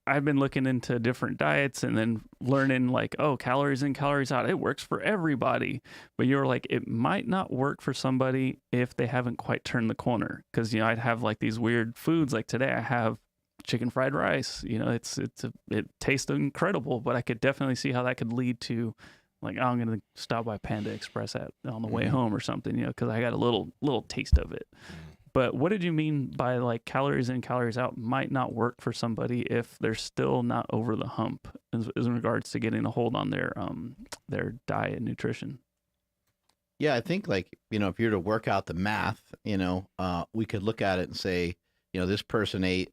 I've been looking into different diets and then learning like, oh, calories in, calories out. It works for everybody. But you're like, it might not work for somebody if they haven't quite turned the corner. Because, I'd have like these weird foods. Like today I have chicken fried rice. It tastes incredible, but I could definitely see how that could lead to like, I'm going to stop by Panda Express on the way home or something, because I got a little taste of it. But what did you mean by like calories in, calories out might not work for somebody if they're still not over the hump in regards to getting a hold on their diet and nutrition? Yeah, I think like, if you're to work out the math, we could look at it and say, this person ate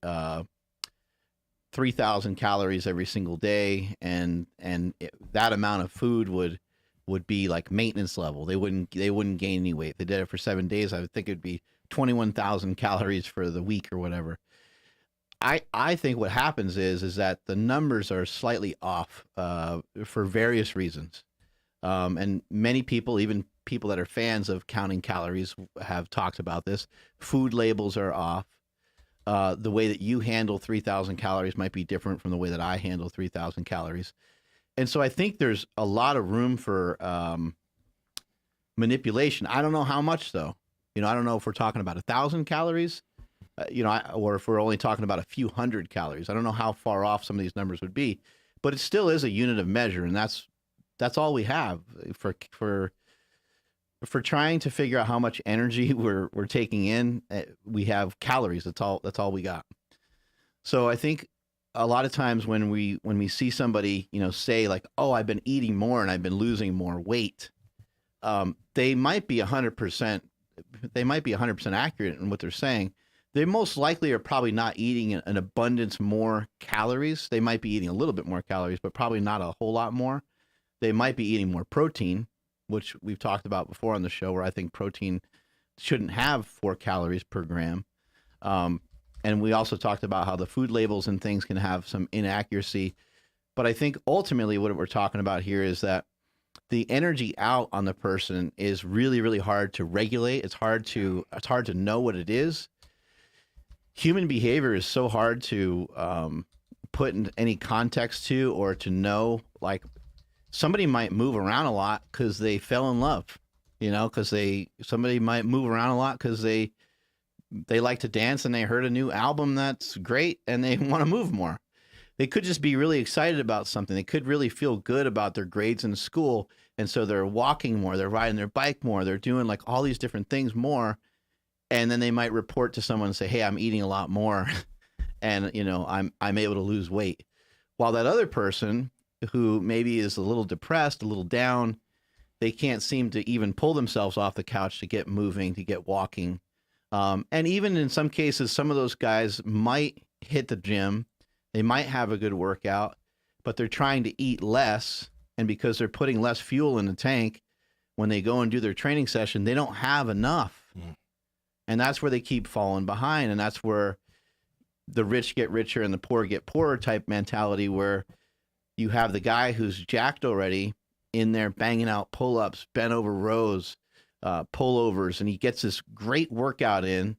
3,000 calories every single day, and that amount of food would be like maintenance level. They wouldn't gain any weight. If they did it for 7 days, I would think it'd be 21,000 calories for the week or whatever. I think what happens is that the numbers are slightly off for various reasons. And many people, even people that are fans of counting calories, have talked about this. Food labels are off. The way that you handle 3,000 calories might be different from the way that I handle 3,000 calories. And so I think there's a lot of room for manipulation. I don't know how much, though. I don't know if we're talking about 1,000 calories, or if we're only talking about a few hundred calories. I don't know how far off some of these numbers would be, but it still is a unit of measure, and that's all we have for trying to figure out how much energy we're taking in. We have calories. That's all we got. So I think a lot of times when we see somebody, say like, oh, I've been eating more and I've been losing more weight, they might be 100%. They might be 100% accurate in what they're saying. they most likely are probably not eating an abundance more calories. They might be eating a little bit more calories, but probably not a whole lot more. They might be eating more protein, which we've talked about before on the show, where I think protein shouldn't have 4 calories per gram. And we also talked about how the food labels and things can have some inaccuracy. But I think ultimately what we're talking about here is that the energy out on the person is really, really hard to regulate. It's hard to know what it is. Human behavior is so hard to put in any context to, or to know. Like, somebody might move around a lot because they fell in love, because somebody might move around a lot because they like to dance and they heard a new album that's great and they want to move more. They could just be really excited about something. They could really feel good about their grades in school. And so they're walking more, they're riding their bike more, they're doing like all these different things more. And then they might report to someone and say, hey, I'm eating a lot more and, I'm able to lose weight. While that other person who maybe is a little depressed, a little down, they can't seem to even pull themselves off the couch to get moving, to get walking. And even in some cases, some of those guys might hit the gym. They might have a good workout, but they're trying to eat less. And because they're putting less fuel in the tank, when they go and do their training session, they don't have enough. And that's where they keep falling behind. And that's where the rich get richer and the poor get poorer type mentality, where you have the guy who's jacked already in there banging out pull-ups, bent over rows, pullovers, and he gets this great workout in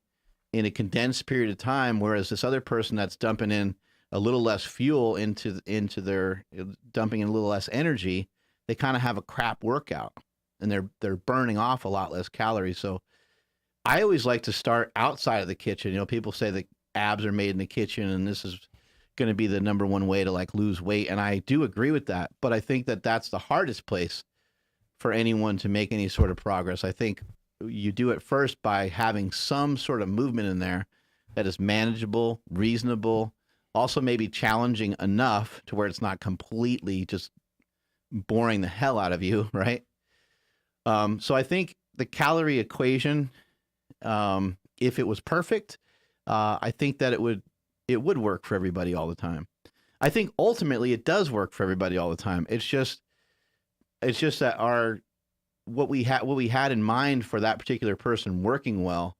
a condensed period of time, whereas this other person that's dumping in a little less fuel into their, dumping in a little less energy, they kind of have a crap workout, and they're burning off a lot less calories. So I always like to start outside of the kitchen. People say that abs are made in the kitchen, and this is going to be the number one way to like lose weight, and I do agree with that. But I think that that's the hardest place for anyone to make any sort of progress. I think you do it first by having some sort of movement in there that is manageable, reasonable, also maybe challenging enough to where it's not completely just boring the hell out of you, right? So I think the calorie equation, if it was perfect, I think that it would work for everybody all the time. I think ultimately it does work for everybody all the time. It's just that what we had in mind for that particular person working well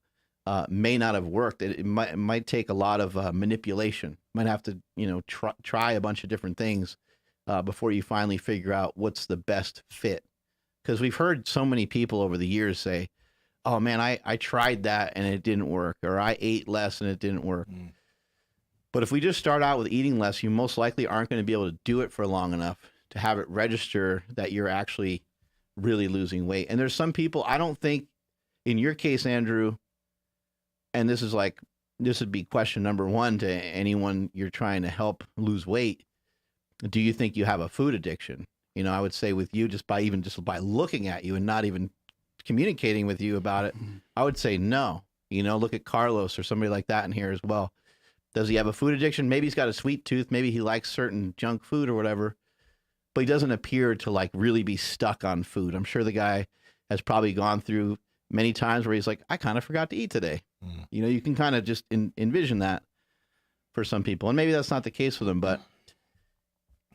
may not have worked. It might take a lot of manipulation. Might have to try a bunch of different things before you finally figure out what's the best fit. Because we've heard so many people over the years say, "Oh man, I tried that and it didn't work," or "I ate less and it didn't work." But if we just start out with eating less, you most likely aren't going to be able to do it for long enough to have it register that you're actually really losing weight. And there's some people, I don't think, in your case, Andrew, and this would be question number one to anyone you're trying to help lose weight. Do you think you have a food addiction? I would say with you, just by looking at you and not even communicating with you about it, I would say no. Look at Carlos or somebody like that in here as well. Does he have a food addiction? Maybe he's got a sweet tooth. Maybe he likes certain junk food or whatever, but he doesn't appear to like really be stuck on food. I'm sure the guy has probably gone through many times where he's like, I kind of forgot to eat today. You can kind of just envision that for some people. And maybe that's not the case for them, but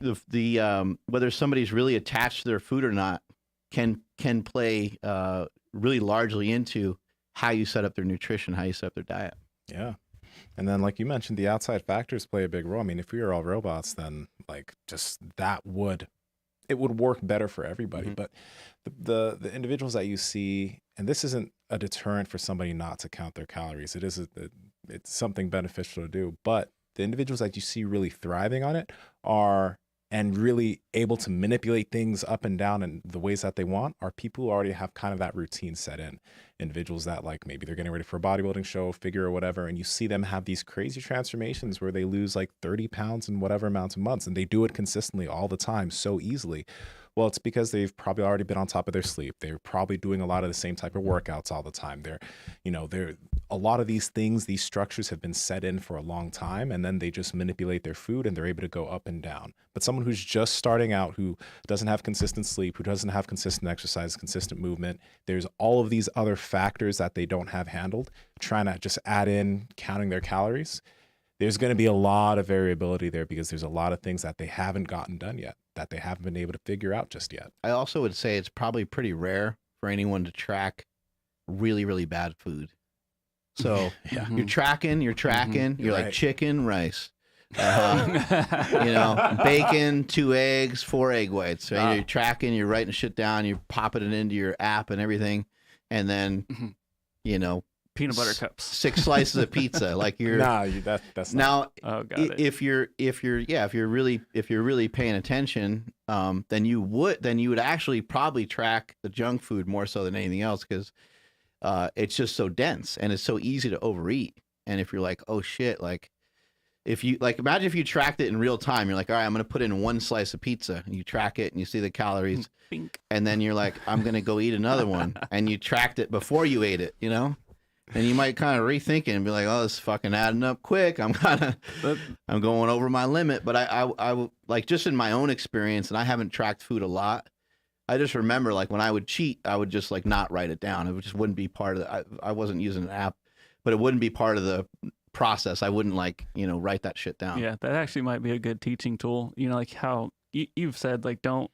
the whether somebody's really attached to their food or not can play really largely into how you set up their nutrition, how you set up their diet. Yeah. And then, like you mentioned, the outside factors play a big role. I mean, if we were all robots, then like just it would work better for everybody. But the individuals that you see, and this isn't a deterrent for somebody not to count their calories. It's something beneficial to do. But the individuals that you see really thriving on it and really able to manipulate things up and down in the ways that they want are people who already have kind of that routine set in. Individuals that like maybe they're getting ready for a bodybuilding show, figure or whatever, and you see them have these crazy transformations where they lose like 30 pounds in whatever amount of months, and they do it consistently all the time so easily. Well, it's because they've probably already been on top of their sleep. They're probably doing a lot of the same type of workouts all the time. They're a lot of these things, these structures have been set in for a long time, and then they just manipulate their food and they're able to go up and down. But someone who's just starting starting out who doesn't have consistent sleep, who doesn't have consistent exercise, consistent movement. There's all of these other factors that they don't have handled, trying to just add in counting their calories. There's going to be a lot of variability there because there's a lot of things that they haven't gotten done yet, that they haven't been able to figure out just yet. I also would say it's probably pretty rare for anyone to track really, really bad food. So you're tracking, you're You're like right. chicken, rice, bacon, 2 eggs, 4 egg whites. Right? You're tracking, you're writing shit down, you're popping it into your app and everything. And then, peanut butter cups, 6 slices of pizza. Like you're that's not. now. Oh, got it. If you're really paying attention, then you would actually probably track the junk food more so than anything else because it's just so dense and it's so easy to overeat. And if you're like, oh shit, like if you like, imagine if you tracked it in real time, you're like, all right, I'm going to put in 1 slice of pizza, and you track it and you see the calories, Bink. and then you're like, I'm going to go eat another one, and you tracked it before you ate it, and you might kind of rethink it and be like, oh, this is fucking adding up quick. I'm going over my limit. But I like, just in my own experience, and I haven't tracked food a lot, I just remember like when I would cheat, I would just like not write it down. It just wouldn't be part of I wasn't using an app, but it wouldn't be part of the process. I wouldn't write that shit down. Yeah, that actually might be a good teaching tool. Like how you've said, like, don't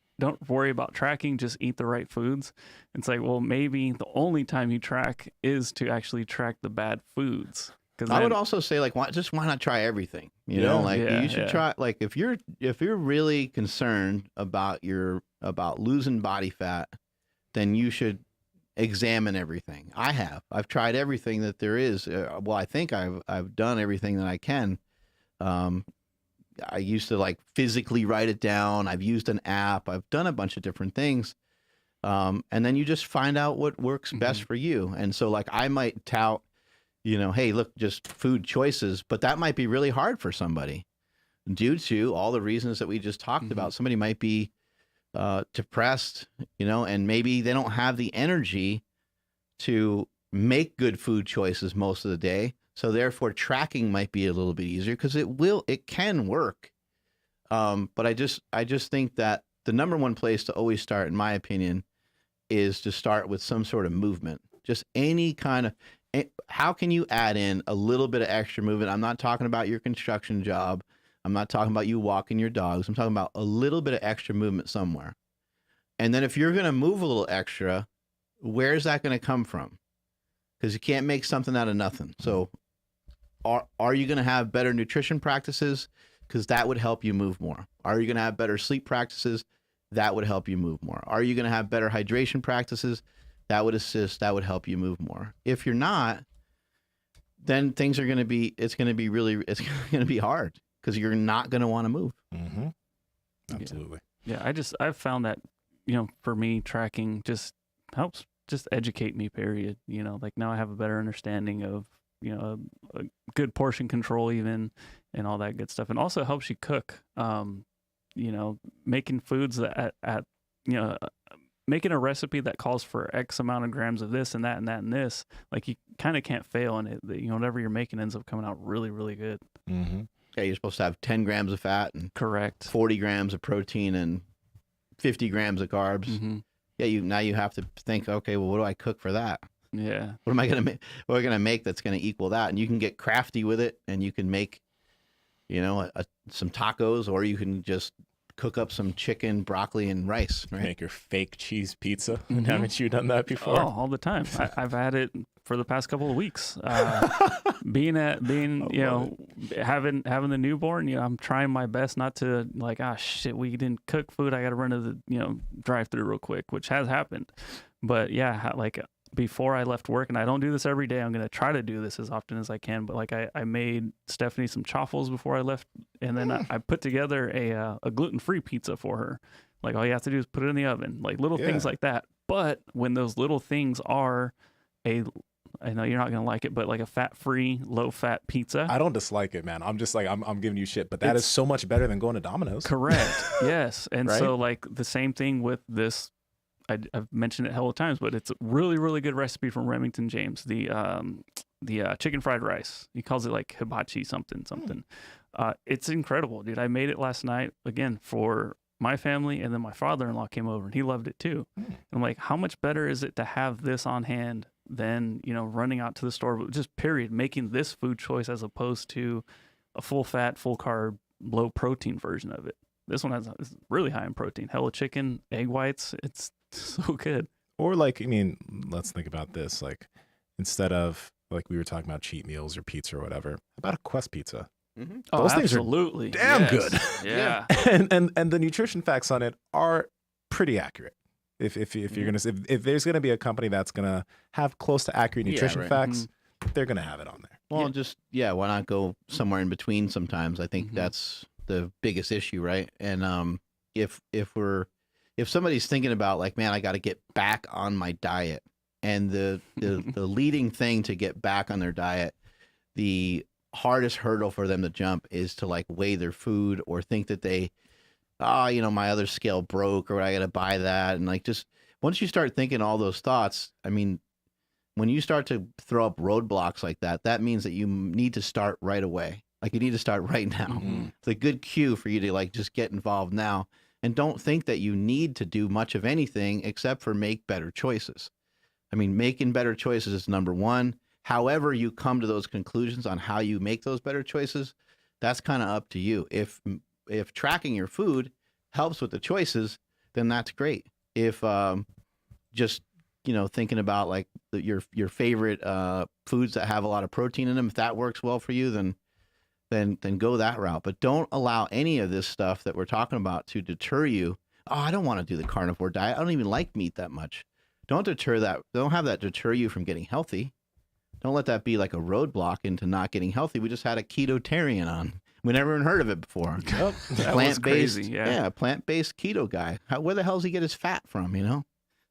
worry about tracking, just eat the right foods. It's like, well, maybe the only time you track is to actually track the bad foods. I would also say, like, why not try everything? You should try, like, if you're really concerned about losing body fat, then you should examine everything. I've tried everything that there is. Well, I think I've done everything that I can. I used to like physically write it down. I've used an app. I've done a bunch of different things. And then you just find out what works best for you. And so like I might tout, hey, look, just food choices, but that might be really hard for somebody due to all the reasons that we just talked about. Somebody might be depressed, and maybe they don't have the energy to make good food choices most of the day. So therefore tracking might be a little bit easier because it can work. But I just think that the number one place to always start, in my opinion, is to start with some sort of movement. Just any kind of, how can you add in a little bit of extra movement? I'm not talking about your construction job. I'm not talking about you walking your dogs. I'm talking about a little bit of extra movement somewhere. And then if you're going to move a little extra, where's that going to come from? Because you can't make something out of nothing. So are you going to have better nutrition practices? Because that would help you move more. Are you going to have better sleep practices? That would help you move more. Are you going to have better hydration practices? That would assist. That would help you move more. If you're not, then things are going to be, it's going to be hard because you're not going to want to move. Mm-hmm. Absolutely. Yeah. I've found that, for me, tracking just helps just educate me, period. Like now I have a better understanding of, a good portion control even, and all that good stuff. And also helps you cook, making foods that making a recipe that calls for X amount of grams of this and that and that and this, like you kind of can't fail in it. Whatever you're making ends up coming out really, really good. Mm-hmm. Yeah, you're supposed to have 10 grams of fat and Correct. 40 grams of protein and 50 grams of carbs. Mm-hmm. Yeah, now you have to think, okay, well, what do I cook for that? Yeah. What am I going to make? What am I going to make that's going to equal that? And you can get crafty with it, and you can make, some tacos, or you can just cook up some chicken, broccoli, and rice. Right? Make your fake cheese pizza. Mm-hmm. Haven't you done that before? Oh, all the time. I've had it for the past couple of weeks. Having the newborn, I'm trying my best not to like, shit, we didn't cook food. I got to run to the, drive-through real quick, which has happened. But yeah, like before I left work, and I don't do this every day. I'm going to try to do this as often as I can. But like I made Stephanie some chaffles before I left. And then I put together a gluten-free pizza for her. Like all you have to do is put it in the oven, like little things like that. But when those little things are I know you're not going to like it, but like a fat-free, low-fat pizza. I don't dislike it, man. I'm just like, I'm giving you shit, but that is so much better than going to Domino's. Correct. Yes. And Right? so like the same thing with this, I've mentioned it a hell of times, but it's a really, really good recipe from Remington James. The chicken fried rice. He calls it like hibachi something. It's incredible, dude. I made it last night again for my family, and then my father-in-law came over and he loved it too. And I'm like, how much better is it to have this on hand than, running out to the store, just period, making this food choice as opposed to a full fat, full carb, low protein version of it. This one is really high in protein. Hella chicken, egg whites. It's so good. Or like, I mean, let's think about this. Like, instead of like we were talking about cheat meals or pizza or whatever, how about a Quest pizza? Mm-hmm. Those things absolutely. are damn good. Yeah. and the nutrition facts on it are pretty accurate. If you're gonna if there's gonna be a company that's gonna have close to accurate nutrition facts, they're gonna have it on there. Well, why not go somewhere in between sometimes? I think that's the biggest issue, right? And if somebody's thinking about like, man, I got to get back on my diet, and the leading thing to get back on their diet, the hardest hurdle for them to jump is to like weigh their food or think that they, my other scale broke or I got to buy that. And like, just once you start thinking all those thoughts, I mean, when you start to throw up roadblocks like that, that means that you need to start right away. Like you need to start right now. It's a good cue for you to like just get involved now, and don't think that you need to do much of anything except for make better choices. I mean, making better choices is number one. However you come to those conclusions on how you make those better choices, that's kind of up to you. If tracking your food helps with the choices, then that's great. If just thinking about like your favorite foods that have a lot of protein in them, if that works well for you, then go that route. But don't allow any of this stuff that we're talking about to deter you. Oh, I don't want to do the carnivore diet. I don't even like meat that much. Don't have that deter you from getting healthy. Don't let that be like a roadblock into not getting healthy. We just had a ketotarian on. We never even heard of it before. Yep. That was crazy. Yeah, plant-based keto guy. Where the hell does he get his fat from, Is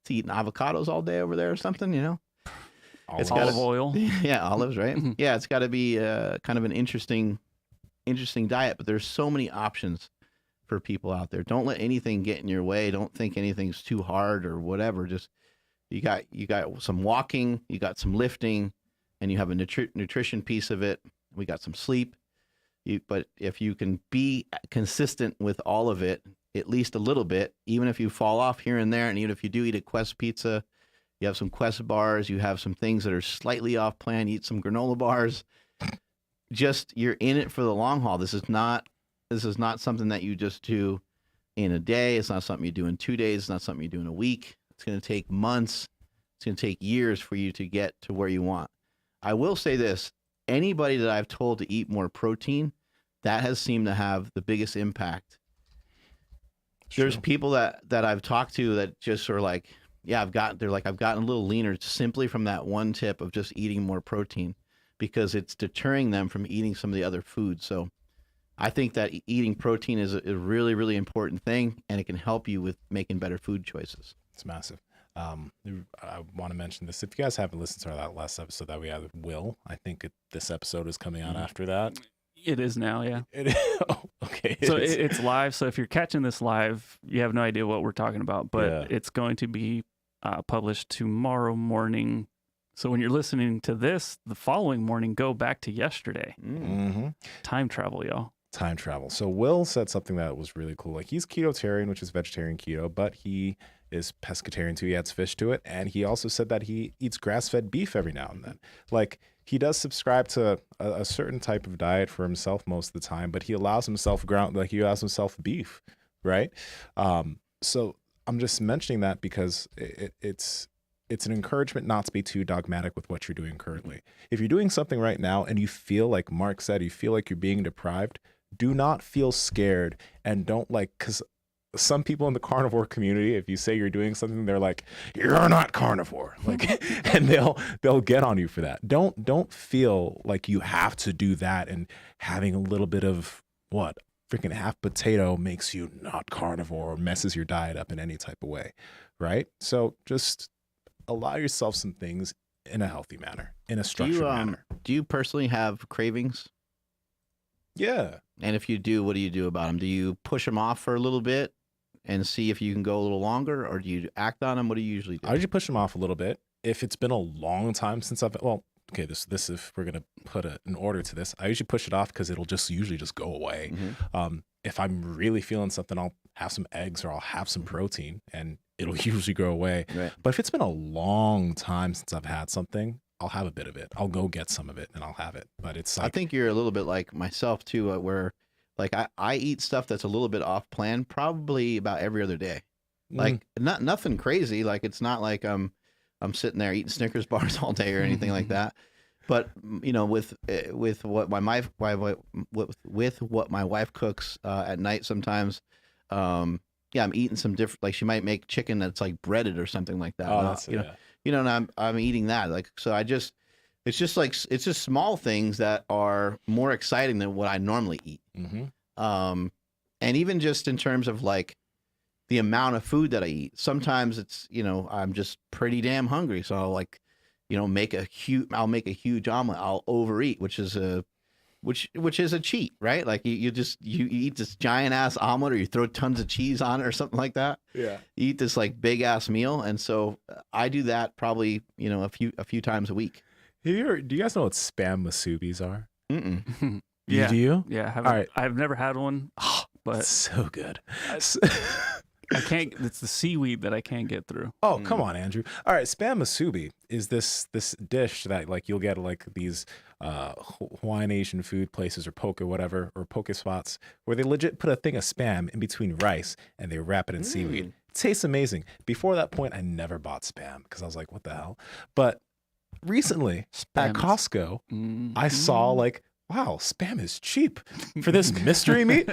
he eating avocados all day over there or something, It's olive oil. Yeah, olives, right? Yeah, it's got to be kind of an interesting diet, but there's so many options for people out there. Don't let anything get in your way. Don't think anything's too hard or whatever. Just you got some walking, you got some lifting, and you have a nutrition piece of it. We got some sleep. But if you can be consistent with all of it, at least a little bit, even if you fall off here and there, and even if you do eat a Quest pizza, you have some Quest bars, you have some things that are slightly off plan, eat some granola bars. Just you're in it for the long haul. This is not something that you just do in a day. It's not something you do in 2 days. It's not something you do in a week. It's going to take months. It's going to take years for you to get to where you want. I will say this. Anybody that I've told to eat more protein, that has seemed to have the biggest impact. Sure. There's people that I've talked to that just are like, yeah, I've gotten a little leaner simply from that one tip of just eating more protein, because it's deterring them from eating some of the other foods. So I think that eating protein is a really, really important thing, and it can help you with making better food choices. It's massive. I want to mention this. If you guys haven't listened to that last episode that we had with Will, I think this episode is coming out after that. It is now, yeah. Okay. So it's live. So if you're catching this live, you have no idea what we're talking about, but it's going to be published tomorrow morning. So when you're listening to this, the following morning, go back to yesterday. Time travel, y'all. Time travel. So Will said something that was really cool. Like, he's ketotarian, which is vegetarian keto, but he is pescatarian too. He adds fish to it. And he also said that he eats grass-fed beef every now and then. Like, he does subscribe to a certain type of diet for himself most of the time, but he allows himself he allows himself beef, right? So I'm just mentioning that because it's an encouragement not to be too dogmatic with what you're doing currently. If you're doing something right now and you feel like Mark said, you feel like you're being deprived, do not feel scared, and don't because some people in the carnivore community, if you say you're doing something, they're like, you're not carnivore, and they'll get on you for that. Don't feel like you have to do that, and having a little bit of freaking half potato makes you not carnivore or messes your diet up in any type of way, right? So just allow yourself some things in a healthy manner, in a structured manner. Do you personally have cravings? Yeah. And if you do, what do you do about them? Do you push them off for a little bit and see if you can go a little longer, or do you act on them? What do you usually do? I usually push them off a little bit. If it's been a long time since this if we're going to put an order to this, I usually push it off because it'll usually just go away. If I'm really feeling something, have some eggs or I'll have some protein, and it'll usually go away. Right. But if it's been a long time since I've had something, I'll have a bit of it. I'll go get some of it and I'll have it. But it's like, I think you're a little bit like myself too, where like I eat stuff that's a little bit off plan, probably about every other day. Like nothing crazy. Like it's not like I'm sitting there eating Snickers bars all day or anything like that. But you know, with what with what my wife cooks at night sometimes, yeah, I'm eating some different. Like she might make chicken that's like breaded or something like that. oh, And that's, and I'm eating that. Like so, it's just small things that are more exciting than what I normally eat. And even just in terms of like the amount of food that I eat, sometimes it's, I'm just pretty damn hungry. So I'll like, I'll make a huge omelet. I'll overeat, which is a cheat, right? Like you eat this giant ass omelet, or you throw tons of cheese on it or something like that. Yeah. You eat this like big ass meal. And so I do that probably, a few times a week. Do you guys know what Spam Musubis are? Mm-mm. Yeah. Do you? Yeah. All right. I've never had one, but So good. I can't. It's the seaweed that I can't get through. Oh, come on, Andrew. All right, Spam Musubi is this dish that like you'll get like these Hawaiian Asian food places or poke spots where they legit put a thing of Spam in between rice and they wrap it in seaweed. It tastes amazing. Before that point, I never bought Spam because I was like, what the hell? But recently at Costco, I saw like, wow, Spam is cheap for this mystery meat.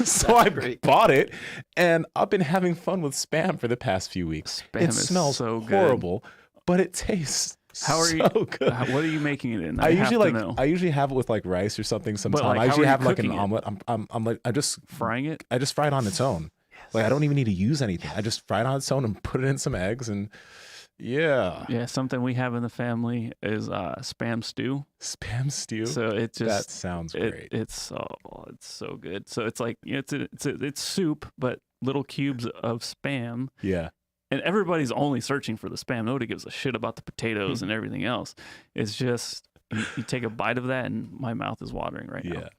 So I bought it, and I've been having fun with Spam for the past few weeks. Spam It is smells so good. horrible, but it tastes so good. What are you making it in? I usually know. I usually have it with like rice or something sometimes. like, I how usually are you have like an cooking it? omelet. I'm like I just Frying it? fry it on its own. Like I don't even need to use anything. I just fry it on its own and put it in some eggs and yeah. Something we have in the family is Spam stew. Spam stew. So it just that sounds great. It's so good. So it's like it's soup, but little cubes of Spam. Yeah. And everybody's only searching for the Spam. Nobody gives a shit about the potatoes and everything else. It's just you take a bite of that, and my mouth is watering right now. Yeah.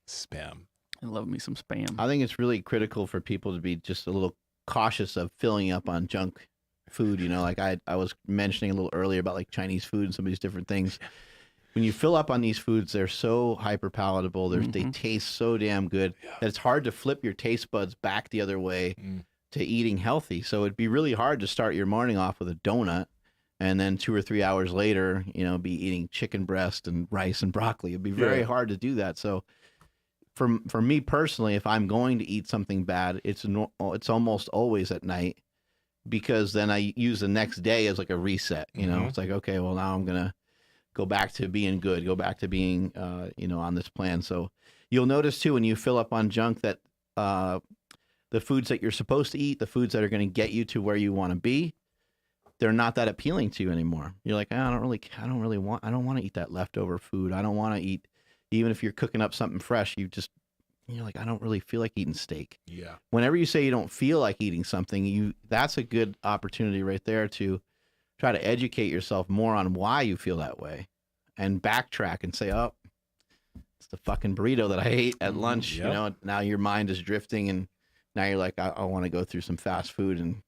Spam. I love me some Spam. I think it's really critical for people to be just a little cautious of filling up on junk food. Like I was mentioning a little earlier about like Chinese food and some of these different things. When you fill up on these foods, they're so hyper palatable. They taste so damn good that it's hard to flip your taste buds back the other way to eating healthy. So it'd be really hard to start your morning off with a donut and then 2 or 3 hours later, be eating chicken breast and rice and broccoli. It'd be very hard to do that. So for me personally, if I'm going to eat something bad, it's almost always at night, because then I use the next day as like a reset. It's like, okay, well, now I'm gonna go back to being good, go back to being on this plan. So you'll notice too, when you fill up on junk, that the foods that you're supposed to eat, the foods that are going to get you to where you want to be, they're not that appealing to you anymore. You're like, I don't want to eat that leftover food. I don't want to eat, even if you're cooking up something fresh, you're like, I don't really feel like eating steak. Yeah. Whenever you say you don't feel like eating something, that's a good opportunity right there to try to educate yourself more on why you feel that way, and backtrack and say, oh, it's the fucking burrito that I ate at lunch. Yep. Now your mind is drifting, and now you're like, I want to go through some fast food and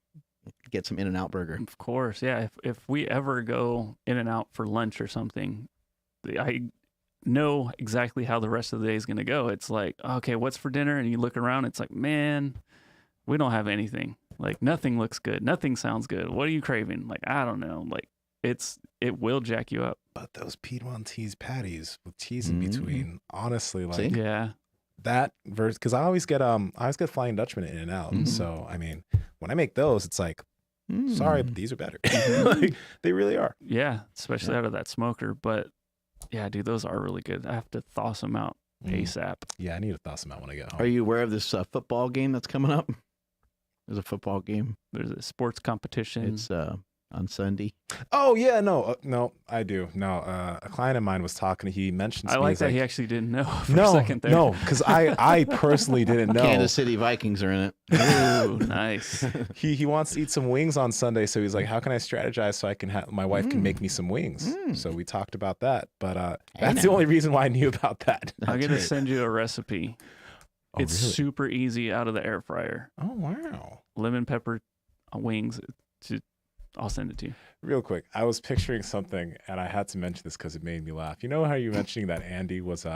get some In-N-Out burger. Of course, yeah. If we ever go In-N-Out for lunch or something, I know exactly how the rest of the day is going to go. It's like, okay, what's for dinner? And you look around, it's like, man, we don't have anything. Like, nothing looks good. Nothing sounds good. What are you craving? Like, I don't know. Like, it will jack you up. But those Piedmontese patties with cheese in between, honestly, like, See? Yeah. that verse, because I always get Flying Dutchman in and out. So I mean, when I make those, it's like, sorry, but these are better. Like, they really are. Yeah, especially out of that smoker. But yeah, dude, those are really good. I have to thaw some out ASAP. Yeah, I need to thaw some out when I get home. Are you aware of this football game that's coming up? There's a football game. There's a sports competition. It's on Sunday. Oh yeah, no, I do. No, a client of mine was talking. He mentioned. I like that he actually didn't know for a second there. No, because I personally didn't know. Kansas City Vikings are in it. Ooh, nice. He wants to eat some wings on Sunday, so he's like, "How can I strategize so I can my wife can make me some wings?" So we talked about that, but that's the only reason why I knew about that. I'm gonna send you a recipe. It's really? super easy out of the air fryer. Oh, wow. Lemon pepper wings. I'll send it to you. Real quick, I was picturing something, and I had to mention this because it made me laugh. You know how you're mentioning that Andy was,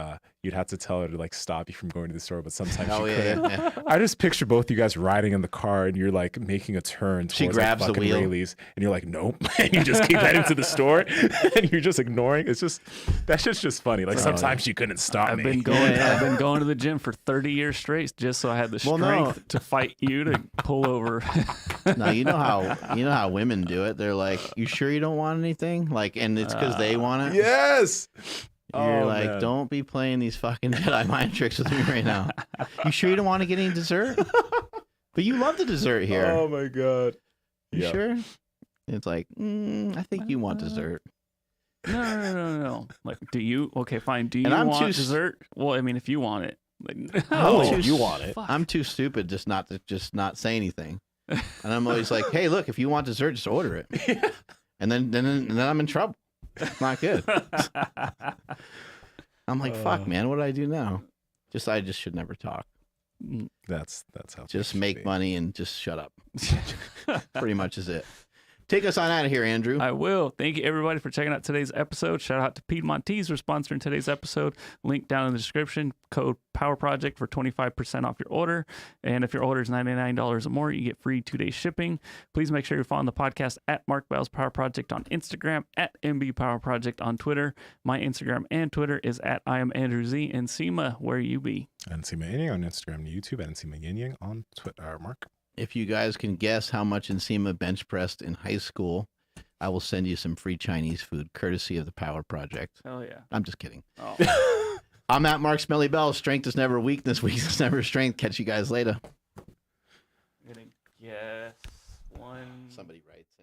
you'd have to tell her to like stop you from going to the store, but sometimes Oh, she yeah, couldn't. yeah. I just picture both you guys riding in the car, and you're like making a turn towards She grabs like, the fucking wheel. Rayleigh's, and you're like, nope, and you just keep heading to the store, and you're just ignoring. It's just that's just funny. Like sometimes you couldn't stop I've me. been going. Yeah. I've been going to the gym for 30 years straight, just so I had the Well, strength no. to fight you to pull over. No, you know how women do it. They're like, "You sure you don't want anything?" Like, and it's because they want it. Yes. You're Oh, like, man. don't be playing these fucking Jedi mind tricks with me right now. You sure you don't want to get any dessert? But you love the dessert here. Oh my god. You Yeah. sure? It's like, I think you want dessert. No. Like, do you? Okay, fine. Do you And I'm want too dessert? Well, I mean, if you want it. Like, Oh, too you want it. fuck. I'm too stupid just not to say anything. And I'm always like, hey, look, if you want dessert, just order it. And then I'm in trouble. It's not good. I'm like, fuck, man, what do I do now? I just should never talk. That's how. Just things make should be. money and just shut up. Pretty much is it. Take us on out of here, Andrew. I will. Thank you, everybody, for checking out today's episode. Shout out to Piedmontese for sponsoring today's episode. Link down in the description. Code Power Project for 25% off your order. And if your order is $99 or more, you get free 2-day shipping. Please make sure you're following the podcast at Mark Bell's Power Project on Instagram, at MB Power Project on Twitter. My Instagram and Twitter is at I am Andrew Z. And Nsima, where you be? Nsima Inyang on Instagram and YouTube, and Nsima Inyang on Twitter. Mark. If you guys can guess how much Nsima bench pressed in high school, I will send you some free Chinese food, courtesy of the Power Project. Hell yeah. I'm just kidding. Oh. I'm at Mark Smelly Bell. Strength is never weakness. Weakness is never strength. Catch you guys later. I'm gonna guess one. Somebody writes.